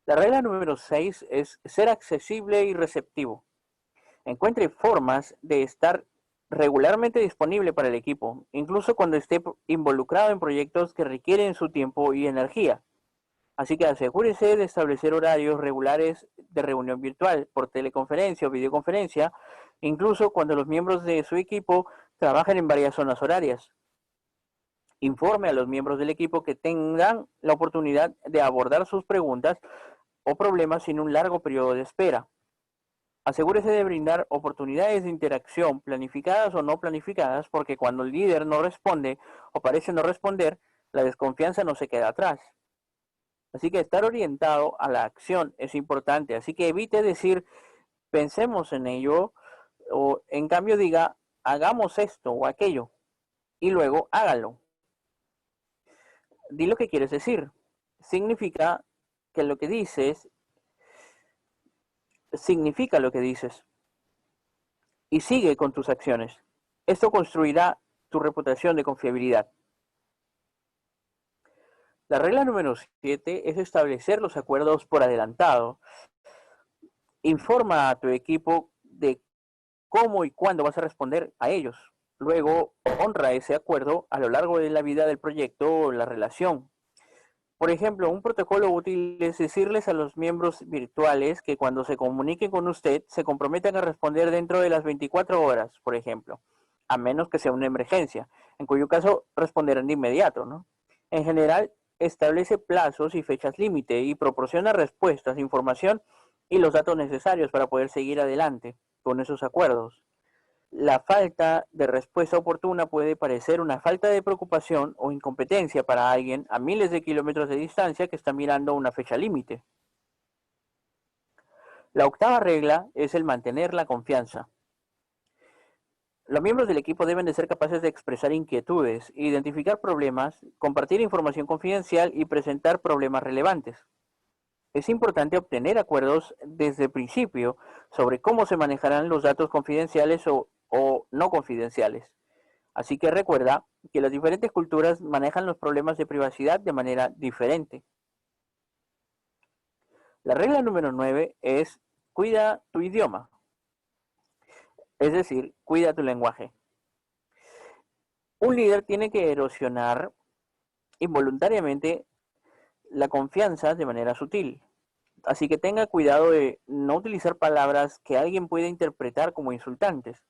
La regla número 6 es ser accesible y receptivo. Encuentre formas de estar regularmente disponible para el equipo, incluso cuando esté involucrado en proyectos que requieren su tiempo y energía. Así que asegúrese de establecer horarios regulares de reunión virtual por teleconferencia o videoconferencia, incluso cuando los miembros de su equipo trabajan en varias zonas horarias. Informe a los miembros del equipo que tengan la oportunidad de abordar sus preguntas o problemas sin un largo periodo de espera. Asegúrese de brindar oportunidades de interacción, planificadas o no planificadas, porque cuando el líder no responde o parece no responder, la desconfianza no se queda atrás. Así que estar orientado a la acción es importante. Así que evite decir, pensemos en ello, o en cambio diga, hagamos esto o aquello, y luego hágalo. Di lo que quieres decir. Significa que lo que dices significa lo que dices. Y sigue con tus acciones. Esto construirá tu reputación de confiabilidad. La regla número 7 es establecer los acuerdos por adelantado. Informa a tu equipo de cómo y cuándo vas a responder a ellos. Luego, honra ese acuerdo a lo largo de la vida del proyecto o la relación. Por ejemplo, un protocolo útil es decirles a los miembros virtuales que cuando se comuniquen con usted se comprometan a responder dentro de las 24 horas, por ejemplo, a menos que sea una emergencia, en cuyo caso responderán de inmediato, ¿no? En general, establece plazos y fechas límite y proporciona respuestas, información y los datos necesarios para poder seguir adelante con esos acuerdos. La falta de respuesta oportuna puede parecer una falta de preocupación o incompetencia para alguien a miles de kilómetros de distancia que está mirando una fecha límite. La octava regla es el mantener la confianza. Los miembros del equipo deben de ser capaces de expresar inquietudes, identificar problemas, compartir información confidencial y presentar problemas relevantes. Es importante obtener acuerdos desde el principio sobre cómo se manejarán los datos confidenciales o no confidenciales. Así que recuerda que las diferentes culturas manejan los problemas de privacidad de manera diferente. La regla número 9 es cuida tu idioma, es decir, cuida tu lenguaje. Un líder tiene que erosionar involuntariamente la confianza de manera sutil. Así que tenga cuidado de no utilizar palabras que alguien pueda interpretar como insultantes.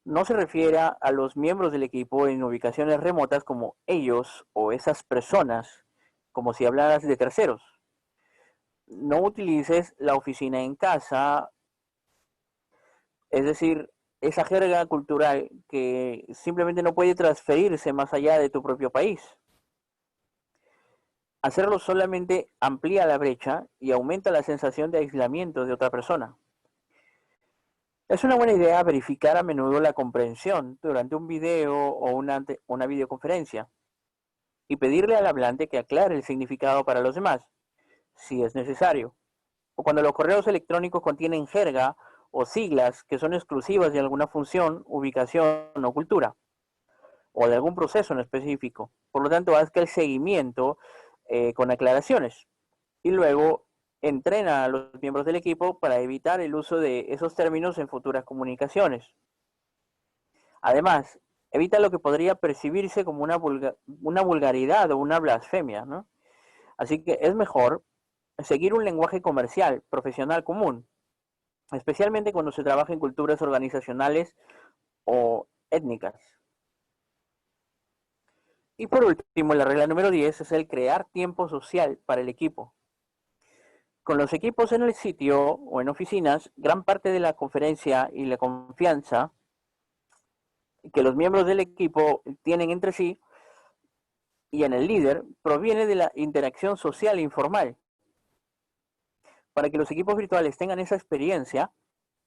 No se refiere a los miembros del equipo en ubicaciones remotas como ellos o esas personas, como si hablaras de terceros. No utilices la oficina en casa, es decir, esa jerga cultural que simplemente no puede transferirse más allá de tu propio país. Hacerlo solamente amplía la brecha y aumenta la sensación de aislamiento de otra persona. Es una buena idea verificar a menudo la comprensión durante un video o una videoconferencia y pedirle al hablante que aclare el significado para los demás, si es necesario. O cuando los correos electrónicos contienen jerga o siglas que son exclusivas de alguna función, ubicación o cultura, o de algún proceso en específico. Por lo tanto, haz que el seguimiento con aclaraciones y luego entrena a los miembros del equipo para evitar el uso de esos términos en futuras comunicaciones. Además, evita lo que podría percibirse como una vulgaridad o una blasfemia, ¿no? Así que es mejor seguir un lenguaje comercial, profesional común, especialmente cuando se trabaja en culturas organizacionales o étnicas. Y por último, la regla número 10 es el crear tiempo social para el equipo. Con los equipos en el sitio o en oficinas, gran parte de la conferencia y la confianza que los miembros del equipo tienen entre sí y en el líder proviene de la interacción social informal. Para que los equipos virtuales tengan esa experiencia,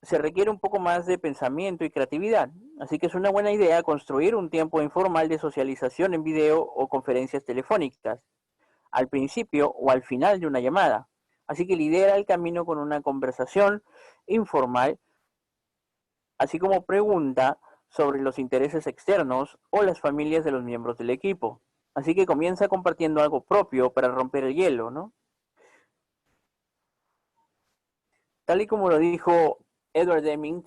se requiere un poco más de pensamiento y creatividad. Así que es una buena idea construir un tiempo informal de socialización en video o conferencias telefónicas, al principio o al final de una llamada. Así que lidera el camino con una conversación informal, así como pregunta sobre los intereses externos o las familias de los miembros del equipo. Así que comienza compartiendo algo propio para romper el hielo, ¿no? Tal y como lo dijo Edward Deming,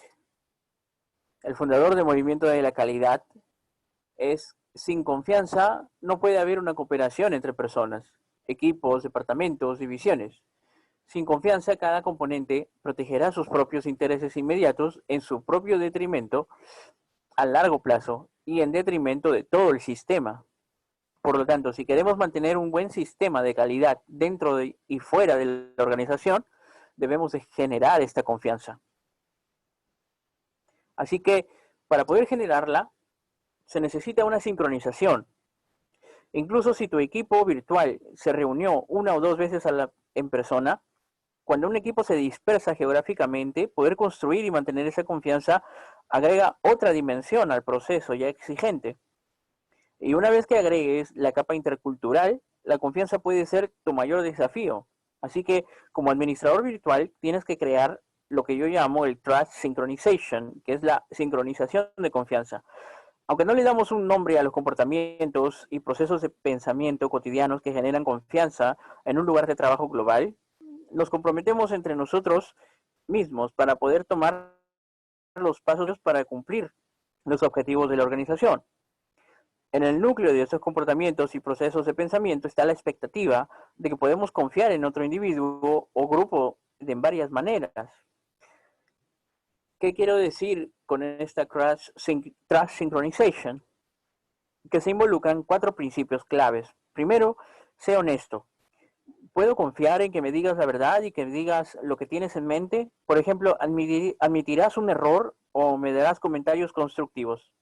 el fundador del Movimiento de la Calidad, es sin confianza no puede haber una cooperación entre personas, equipos, departamentos, divisiones. Sin confianza, cada componente protegerá sus propios intereses inmediatos en su propio detrimento a largo plazo y en detrimento de todo el sistema. Por lo tanto, si queremos mantener un buen sistema de calidad dentro y fuera de la organización, debemos de generar esta confianza. Así que para poder generarla, se necesita una sincronización. Incluso si tu equipo virtual se reunió una o dos veces en persona, cuando un equipo se dispersa geográficamente, poder construir y mantener esa confianza agrega otra dimensión al proceso ya exigente. Y una vez que agregues la capa intercultural, la confianza puede ser tu mayor desafío. Así que como administrador virtual tienes que crear lo que yo llamo el Trust Synchronization, que es la sincronización de confianza. Aunque no le damos un nombre a los comportamientos y procesos de pensamiento cotidianos que generan confianza en un lugar de trabajo global, nos comprometemos entre nosotros mismos para poder tomar los pasos para cumplir los objetivos de la organización. En el núcleo de estos comportamientos y procesos de pensamiento está la expectativa de que podemos confiar en otro individuo o grupo en varias maneras. ¿Qué quiero decir con esta Trust Synchronization? Que se involucran cuatro principios claves. Primero, sé honesto. ¿Puedo confiar en que me digas la verdad y que me digas lo que tienes en mente? Por ejemplo, ¿admitirás un error o me darás comentarios constructivos?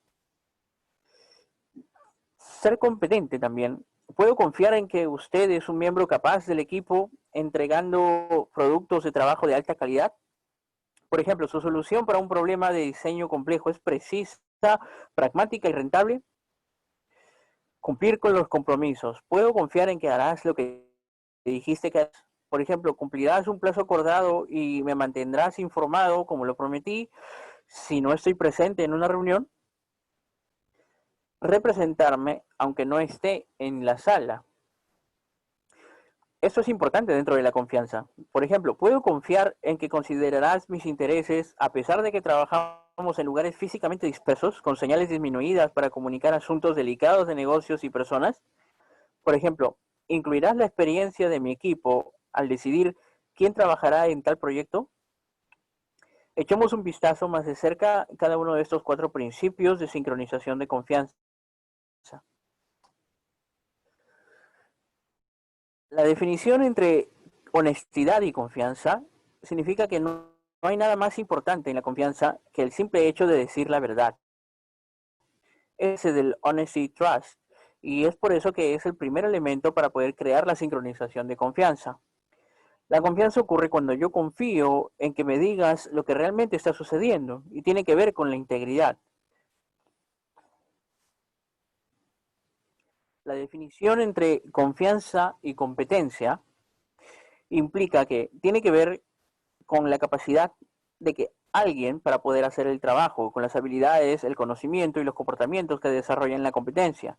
Ser competente también. ¿Puedo confiar en que usted es un miembro capaz del equipo entregando productos de trabajo de alta calidad? Por ejemplo, ¿su solución para un problema de diseño complejo es precisa, pragmática y rentable? Cumplir con los compromisos. ¿Puedo confiar en que harás lo que dijiste que harás? Por ejemplo, ¿cumplirás un plazo acordado y me mantendrás informado como lo prometí si no estoy presente en una reunión? Representarme aunque no esté en la sala. Esto es importante dentro de la confianza. Por ejemplo, ¿puedo confiar en que considerarás mis intereses a pesar de que trabajamos en lugares físicamente dispersos, con señales disminuidas para comunicar asuntos delicados de negocios y personas? Por ejemplo, ¿incluirás la experiencia de mi equipo al decidir quién trabajará en tal proyecto? Echemos un vistazo más de cerca a cada uno de estos 4 principios de sincronización de confianza. La definición entre honestidad y confianza significa que no hay nada más importante en la confianza que el simple hecho de decir la verdad. Ese del honesty trust. Y es por eso que es el primer elemento para poder crear la sincronización de confianza. La confianza ocurre cuando yo confío en que me digas lo que realmente está sucediendo y tiene que ver con la integridad. La definición entre confianza y competencia implica que tiene que ver con la capacidad de que alguien para poder hacer el trabajo, con las habilidades, el conocimiento y los comportamientos que desarrollan la competencia.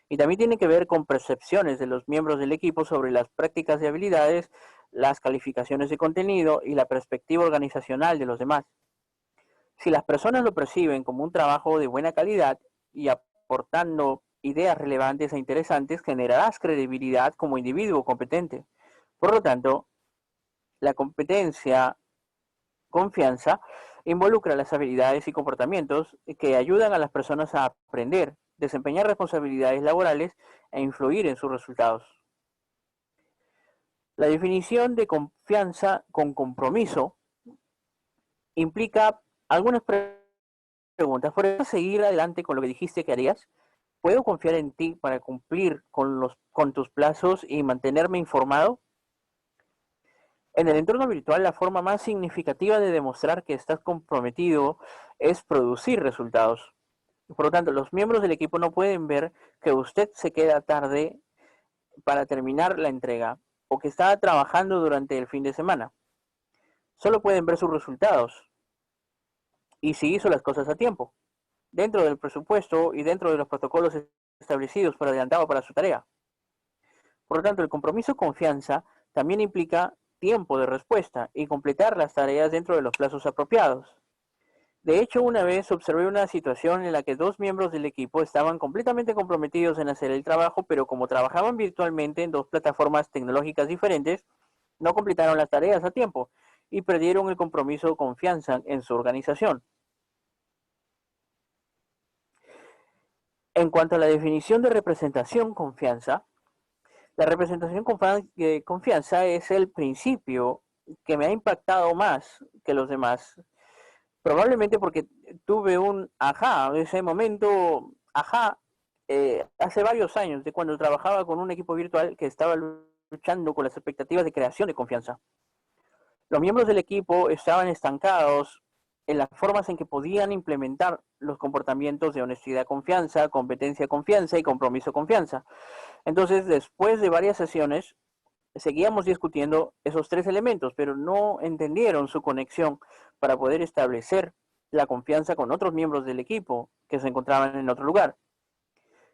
Y también tiene que ver con percepciones de los miembros del equipo sobre las prácticas y habilidades, las calificaciones de contenido y la perspectiva organizacional de los demás. Si las personas lo perciben como un trabajo de buena calidad y aportando ideas relevantes e interesantes, generarás credibilidad como individuo competente. Por lo tanto, la competencia, confianza, involucra las habilidades y comportamientos que ayudan a las personas a aprender, desempeñar responsabilidades laborales e influir en sus resultados. La definición de confianza con compromiso implica algunas preguntas. ¿Por eso seguir adelante con lo que dijiste que harías? ¿Puedo confiar en ti para cumplir con tus plazos y mantenerme informado? En el entorno virtual, la forma más significativa de demostrar que estás comprometido es producir resultados. Por lo tanto, los miembros del equipo no pueden ver que usted se queda tarde para terminar la entrega o que está trabajando durante el fin de semana. Solo pueden ver sus resultados y si hizo las cosas a tiempo, dentro del presupuesto y dentro de los protocolos establecidos por adelantado para su tarea. Por lo tanto, el compromiso confianza también implica tiempo de respuesta y completar las tareas dentro de los plazos apropiados. De hecho, una vez observé una situación en la que 2 miembros del equipo estaban completamente comprometidos en hacer el trabajo, pero como trabajaban virtualmente en 2 plataformas tecnológicas diferentes, no completaron las tareas a tiempo y perdieron el compromiso de confianza en su organización. En cuanto a la definición de representación confianza, la representación confianza es el principio que me ha impactado más que los demás. Probablemente porque tuve un ajá, ese momento ajá, hace varios años, de cuando trabajaba con un equipo virtual que estaba luchando con las expectativas de creación de confianza. Los miembros del equipo estaban estancados en las formas en que podían implementar los comportamientos de honestidad confianza, competencia confianza y compromiso confianza. Entonces, después de varias sesiones, seguíamos discutiendo esos 3 elementos, pero no entendieron su conexión para poder establecer la confianza con otros miembros del equipo que se encontraban en otro lugar.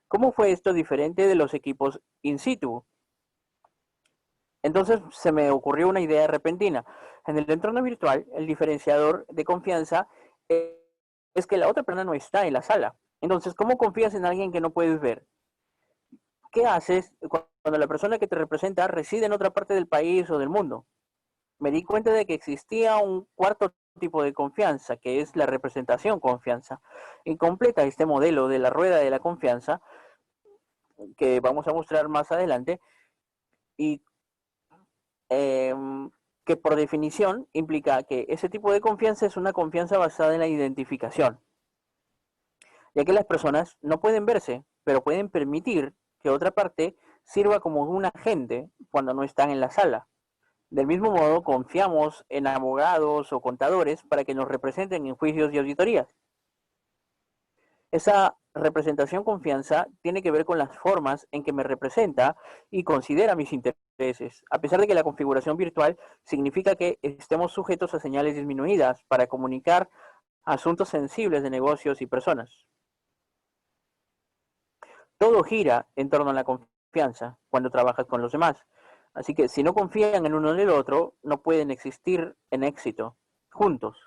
¿Cómo fue esto diferente de los equipos in situ? Entonces se me ocurrió una idea repentina. En el entorno virtual, el diferenciador de confianza es que la otra persona no está en la sala. Entonces, ¿cómo confías en alguien que no puedes ver? ¿Qué haces cuando la persona que te representa reside en otra parte del país o del mundo? Me di cuenta de que existía un cuarto tipo de confianza, que es la representación confianza. Y completa este modelo de la rueda de la confianza que vamos a mostrar más adelante y que por definición implica que ese tipo de confianza es una confianza basada en la identificación, ya que las personas no pueden verse, pero pueden permitir que otra parte sirva como un agente cuando no están en la sala. Del mismo modo, confiamos en abogados o contadores para que nos representen en juicios y auditorías. Esa representación confianza tiene que ver con las formas en que me representa y considera mis intereses, a pesar de que la configuración virtual significa que estemos sujetos a señales disminuidas para comunicar asuntos sensibles de negocios y personas. Todo gira en torno a la confianza cuando trabajas con los demás. Así que si no confían en uno en el otro, no pueden existir en éxito juntos.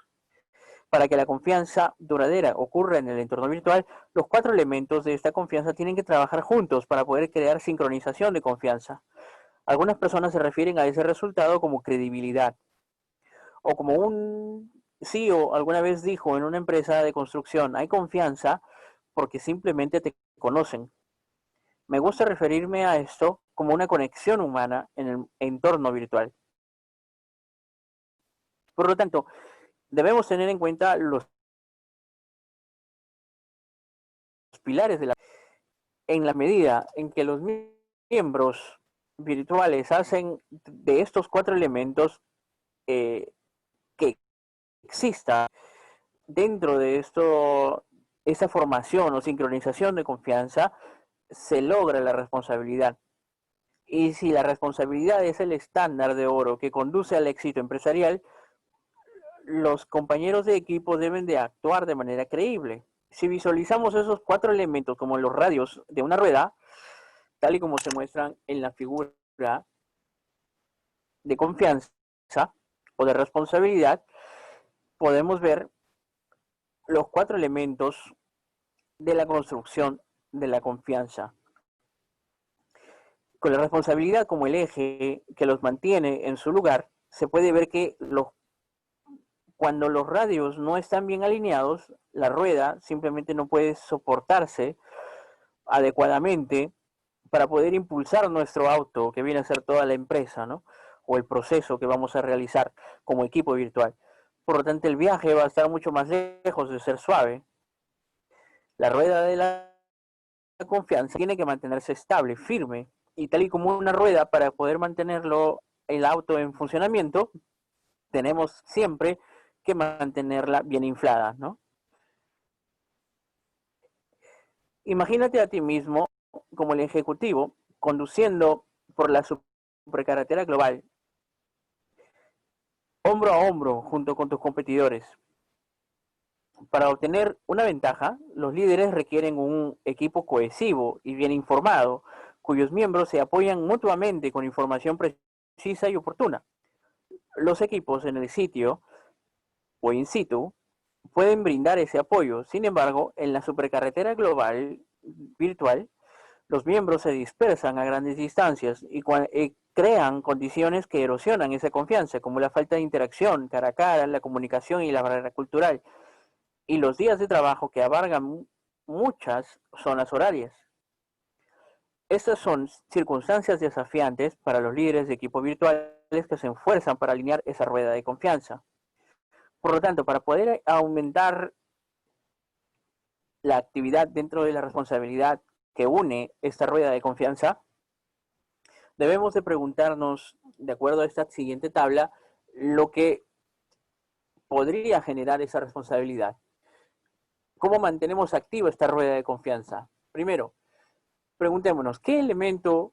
Para que la confianza duradera ocurra en el entorno virtual, los 4 elementos de esta confianza tienen que trabajar juntos para poder crear sincronización de confianza. Algunas personas se refieren a ese resultado como credibilidad, o como un CEO alguna vez dijo en una empresa de construcción, hay confianza porque simplemente te conocen. Me gusta referirme a esto como una conexión humana en el entorno virtual. Por lo tanto, debemos tener en cuenta los pilares de la... En la medida en que los miembros virtuales hacen de estos 4 elementos que exista dentro de esta formación o sincronización de confianza, se logra la responsabilidad. Y si la responsabilidad es el estándar de oro que conduce al éxito empresarial, los compañeros de equipo deben de actuar de manera creíble. Si visualizamos esos 4 elementos como los radios de una rueda, tal y como se muestran en la figura de confianza o de responsabilidad, podemos ver los 4 elementos de la construcción de la confianza. Con la responsabilidad como el eje que los mantiene en su lugar, se puede ver que cuando los radios no están bien alineados, la rueda simplemente no puede soportarse adecuadamente para poder impulsar nuestro auto, que viene a ser toda la empresa, ¿no? O el proceso que vamos a realizar como equipo virtual. Por lo tanto, el viaje va a estar mucho más lejos de ser suave. La rueda de la confianza tiene que mantenerse estable, firme, y tal y como una rueda para poder mantenerlo el auto en funcionamiento, tenemos siempre que mantenerla bien inflada, ¿no? Imagínate a ti mismo como el ejecutivo conduciendo por la supercarretera global, hombro a hombro junto con tus competidores. Para obtener una ventaja, los líderes requieren un equipo cohesivo y bien informado, cuyos miembros se apoyan mutuamente con información precisa y oportuna. Los equipos en el sitio o in situ pueden brindar ese apoyo. Sin embargo, en la supercarretera global virtual, los miembros se dispersan a grandes distancias y crean condiciones que erosionan esa confianza, como la falta de interacción cara a cara, la comunicación y la barrera cultural, y los días de trabajo que abarcan muchas zonas horarias. Estas son circunstancias desafiantes para los líderes de equipo virtuales que se esfuerzan para alinear esa rueda de confianza. Por lo tanto, para poder aumentar la actividad dentro de la responsabilidad que une esta rueda de confianza, debemos de preguntarnos, de acuerdo a esta siguiente tabla, lo que podría generar esa responsabilidad. ¿Cómo mantenemos activa esta rueda de confianza? Primero, preguntémonos, ¿qué elemento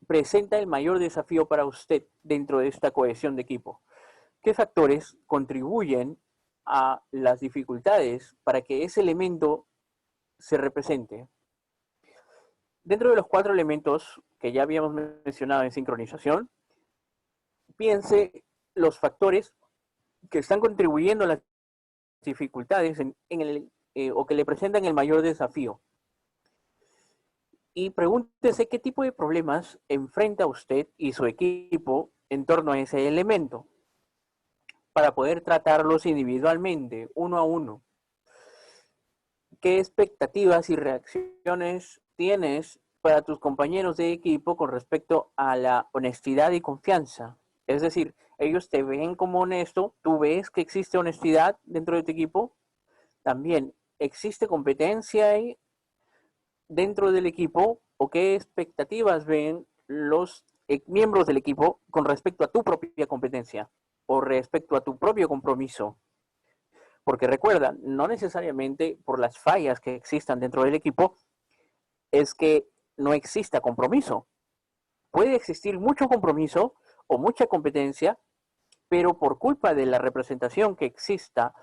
presenta el mayor desafío para usted dentro de esta cohesión de equipo? ¿Qué factores contribuyen a las dificultades para que ese elemento se represente? Dentro de los 4 elementos que ya habíamos mencionado en sincronización, piense los factores que están contribuyendo a las dificultades o que le presentan el mayor desafío. Y pregúntese qué tipo de problemas enfrenta usted y su equipo en torno a ese elemento para poder tratarlos individualmente, uno a uno. ¿Qué expectativas y reacciones tienes para tus compañeros de equipo con respecto a la honestidad y confianza. Es decir, ellos te ven como honesto, tú ves que existe honestidad dentro de tu equipo, también existe competencia ahí dentro del equipo o qué expectativas ven los miembros del equipo con respecto a tu propia competencia o respecto a tu propio compromiso. Porque recuerda, no necesariamente por las fallas que existan dentro del equipo es que no exista compromiso. Puede existir mucho compromiso o mucha competencia, pero por culpa de la representación que exista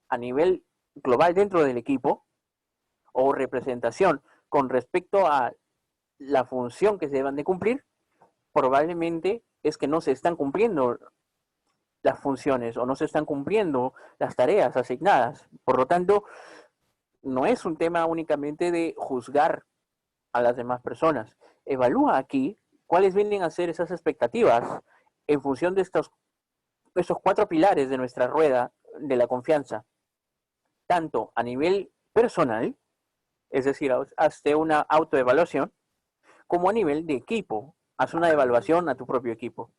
a nivel global dentro del equipo o representación con respecto a la función que se deban de cumplir, probablemente es que no se están cumpliendo las funciones o no se están cumpliendo las tareas asignadas. Por lo tanto, no es un tema únicamente de juzgar a las demás personas. Evalúa aquí cuáles vienen a ser esas expectativas en función de estos 4 pilares de nuestra rueda de la confianza, tanto a nivel personal, es decir, hazte una autoevaluación, como a nivel de equipo, haz una evaluación a tu propio equipo.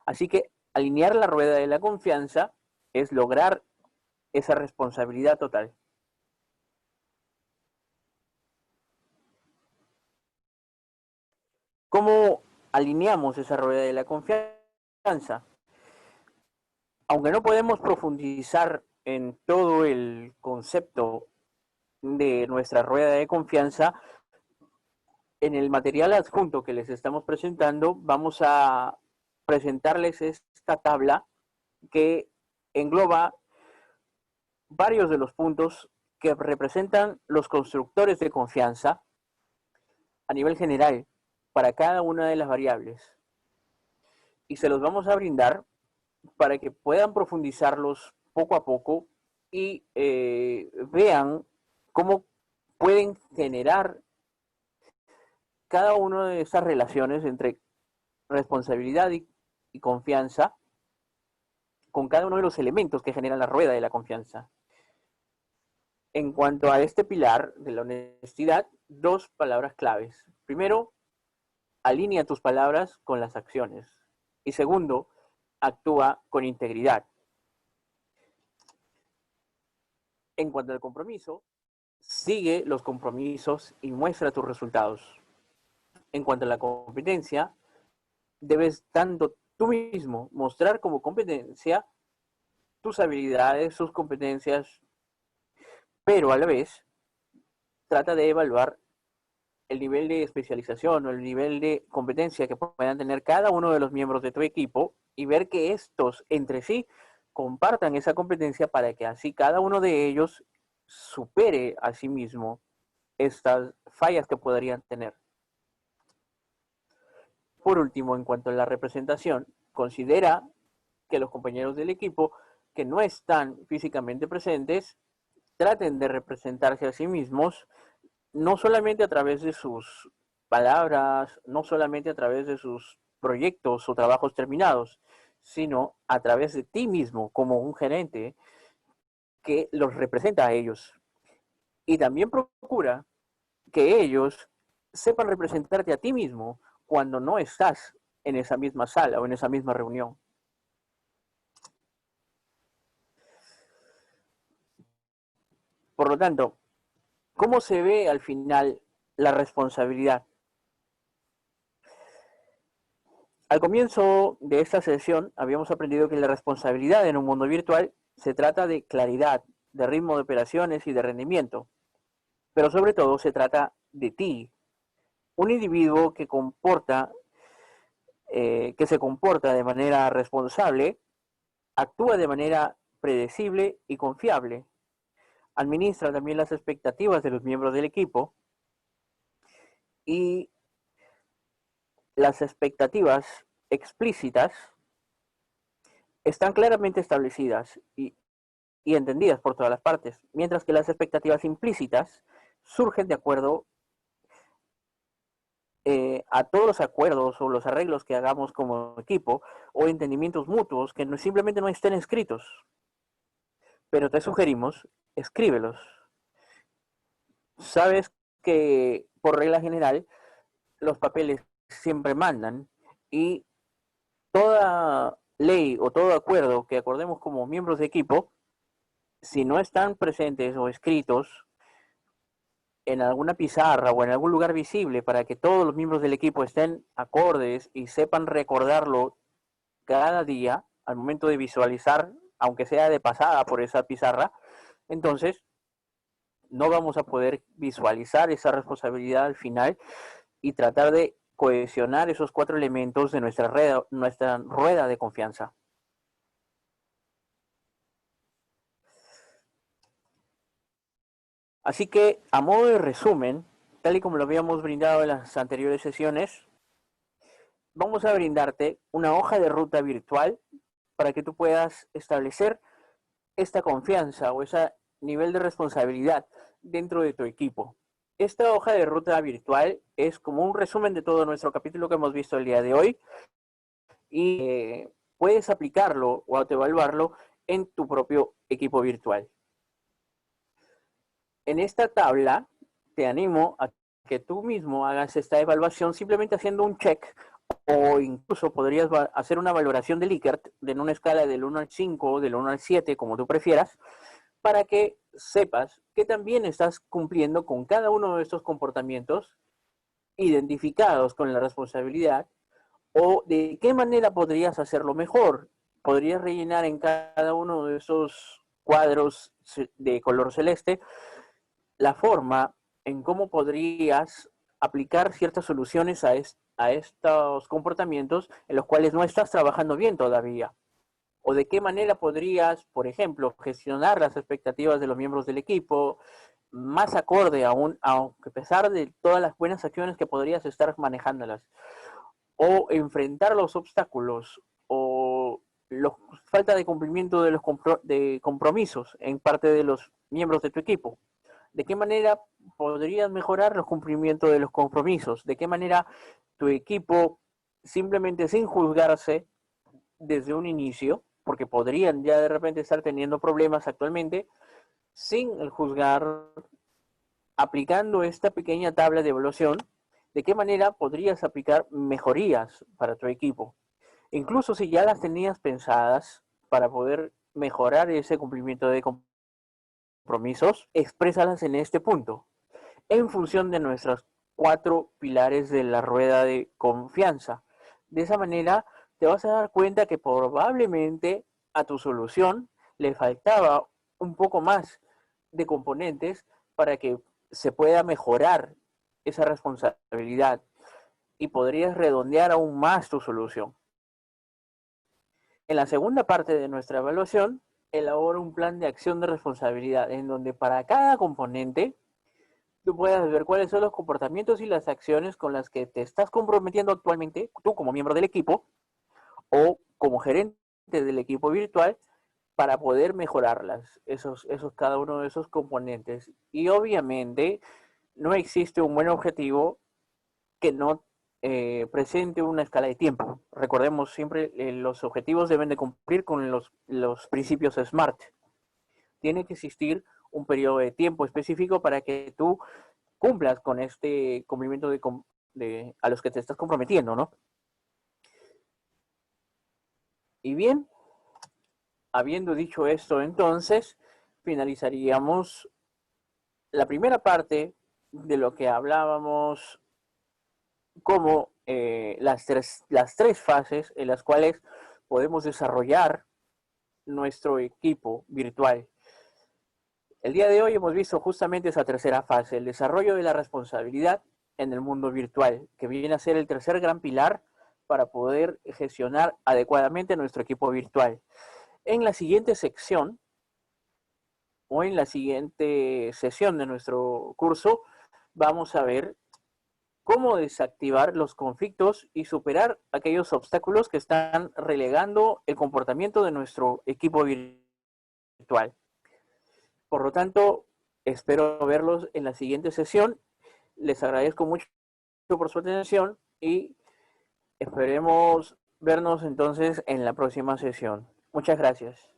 Así que alinear la rueda de la confianza es lograr esa responsabilidad total. ¿Cómo alineamos esa rueda de la confianza? Aunque no podemos profundizar en todo el concepto de nuestra rueda de confianza, en el material adjunto que les estamos presentando, vamos a presentarles esta tabla que engloba varios de los puntos que representan los constructores de confianza a nivel general para cada una de las variables. Y se los vamos a brindar para que puedan profundizarlos poco a poco y vean cómo pueden generar cada una de esas relaciones entre responsabilidad y confianza con cada uno de los elementos que generan la rueda de la confianza. En cuanto a este pilar de la honestidad, 2 palabras claves. Primero, alinea tus palabras con las acciones. Y segundo, actúa con integridad. En cuanto al compromiso, sigue los compromisos y muestra tus resultados. En cuanto a la competencia, debes tanto tú mismo mostrar como competencia tus habilidades, sus competencias, pero a la vez trata de evaluar el nivel de especialización o el nivel de competencia que puedan tener cada uno de los miembros de tu equipo y ver que estos entre sí compartan esa competencia para que así cada uno de ellos supere a sí mismo estas fallas que podrían tener. Por último, en cuanto a la representación, considera que los compañeros del equipo que no están físicamente presentes traten de representarse a sí mismos, no solamente a través de sus palabras, no solamente a través de sus proyectos o trabajos terminados, sino a través de ti mismo como un gerente que los representa a ellos. Y también procura que ellos sepan representarte a ti mismo cuando no estás en esa misma sala o en esa misma reunión. Por lo tanto, ¿cómo se ve al final la responsabilidad? Al comienzo de esta sesión habíamos aprendido que la responsabilidad en un mundo virtual se trata de claridad, de ritmo de operaciones y de rendimiento, pero sobre todo se trata de ti, un individuo que se comporta de manera responsable, actúa de manera predecible y confiable, administra también las expectativas de los miembros del equipo y las expectativas explícitas están claramente establecidas y entendidas por todas las partes, mientras que las expectativas implícitas surgen de acuerdo a todos los acuerdos o los arreglos que hagamos como equipo o entendimientos mutuos que simplemente no estén escritos. Pero te sugerimos, escríbelos. Sabes que por regla general los papeles siempre mandan y toda ley o todo acuerdo que acordemos como miembros de equipo, si no están presentes o escritos en alguna pizarra o en algún lugar visible para que todos los miembros del equipo estén acordes y sepan recordarlo cada día al momento de visualizar, aunque sea de pasada por esa pizarra, entonces no vamos a poder visualizar esa responsabilidad al final y tratar de cohesionar esos 4 elementos de nuestra rueda de confianza. Así que, a modo de resumen, tal y como lo habíamos brindado en las anteriores sesiones, vamos a brindarte una hoja de ruta virtual para que tú puedas establecer esta confianza o ese nivel de responsabilidad dentro de tu equipo. Esta hoja de ruta virtual es como un resumen de todo nuestro capítulo que hemos visto el día de hoy y puedes aplicarlo o autoevaluarlo en tu propio equipo virtual. En esta tabla te animo a que tú mismo hagas esta evaluación simplemente haciendo un check o incluso podrías hacer una valoración de Likert en una escala del 1 al 5, del 1 al 7, como tú prefieras, para que sepas que también estás cumpliendo con cada uno de estos comportamientos identificados con la responsabilidad o de qué manera podrías hacerlo mejor. Podrías rellenar en cada uno de esos cuadros de color celeste la forma en cómo podrías aplicar ciertas soluciones a estos comportamientos en los cuales no estás trabajando bien todavía. O de qué manera podrías, por ejemplo, gestionar las expectativas de los miembros del equipo más acorde aún, aunque a pesar de todas las buenas acciones que podrías estar manejándolas. O enfrentar los obstáculos o la falta de cumplimiento de los compromisos en parte de los miembros de tu equipo. ¿De qué manera podrías mejorar los cumplimientos de los compromisos? ¿De qué manera tu equipo, simplemente sin juzgarse desde un inicio, porque podrían ya de repente estar teniendo problemas actualmente, sin el juzgar, aplicando esta pequeña tabla de evaluación, de qué manera podrías aplicar mejorías para tu equipo? Incluso si ya las tenías pensadas para poder mejorar ese cumplimiento de compromisos, exprésalas en este punto, en función de nuestros 4 pilares de la rueda de confianza. De esa manera te vas a dar cuenta que probablemente a tu solución le faltaba un poco más de componentes para que se pueda mejorar esa responsabilidad y podrías redondear aún más tu solución. En la segunda parte de nuestra evaluación, elabora un plan de acción de responsabilidad en donde para cada componente tú puedas ver cuáles son los comportamientos y las acciones con las que te estás comprometiendo actualmente, tú como miembro del equipo o como gerente del equipo virtual, para poder mejorarlas, cada uno de esos componentes. Y obviamente no existe un buen objetivo que no presente una escala de tiempo. Recordemos siempre, los objetivos deben de cumplir con los principios SMART. Tiene que existir un periodo de tiempo específico para que tú cumplas con este cumplimiento a los que te estás comprometiendo, ¿no? Y bien, habiendo dicho esto, entonces, finalizaríamos la primera parte de lo que hablábamos como las tres fases en las cuales podemos desarrollar nuestro equipo virtual. El día de hoy hemos visto justamente esa tercera fase, el desarrollo de la responsabilidad en el mundo virtual, que viene a ser el tercer gran pilar para poder gestionar adecuadamente nuestro equipo virtual. En la siguiente sección o en la siguiente sesión de nuestro curso vamos a ver cómo desactivar los conflictos y superar aquellos obstáculos que están relegando el comportamiento de nuestro equipo virtual. Por lo tanto, espero verlos en la siguiente sesión. Les agradezco mucho por su atención y esperemos vernos entonces en la próxima sesión. Muchas gracias.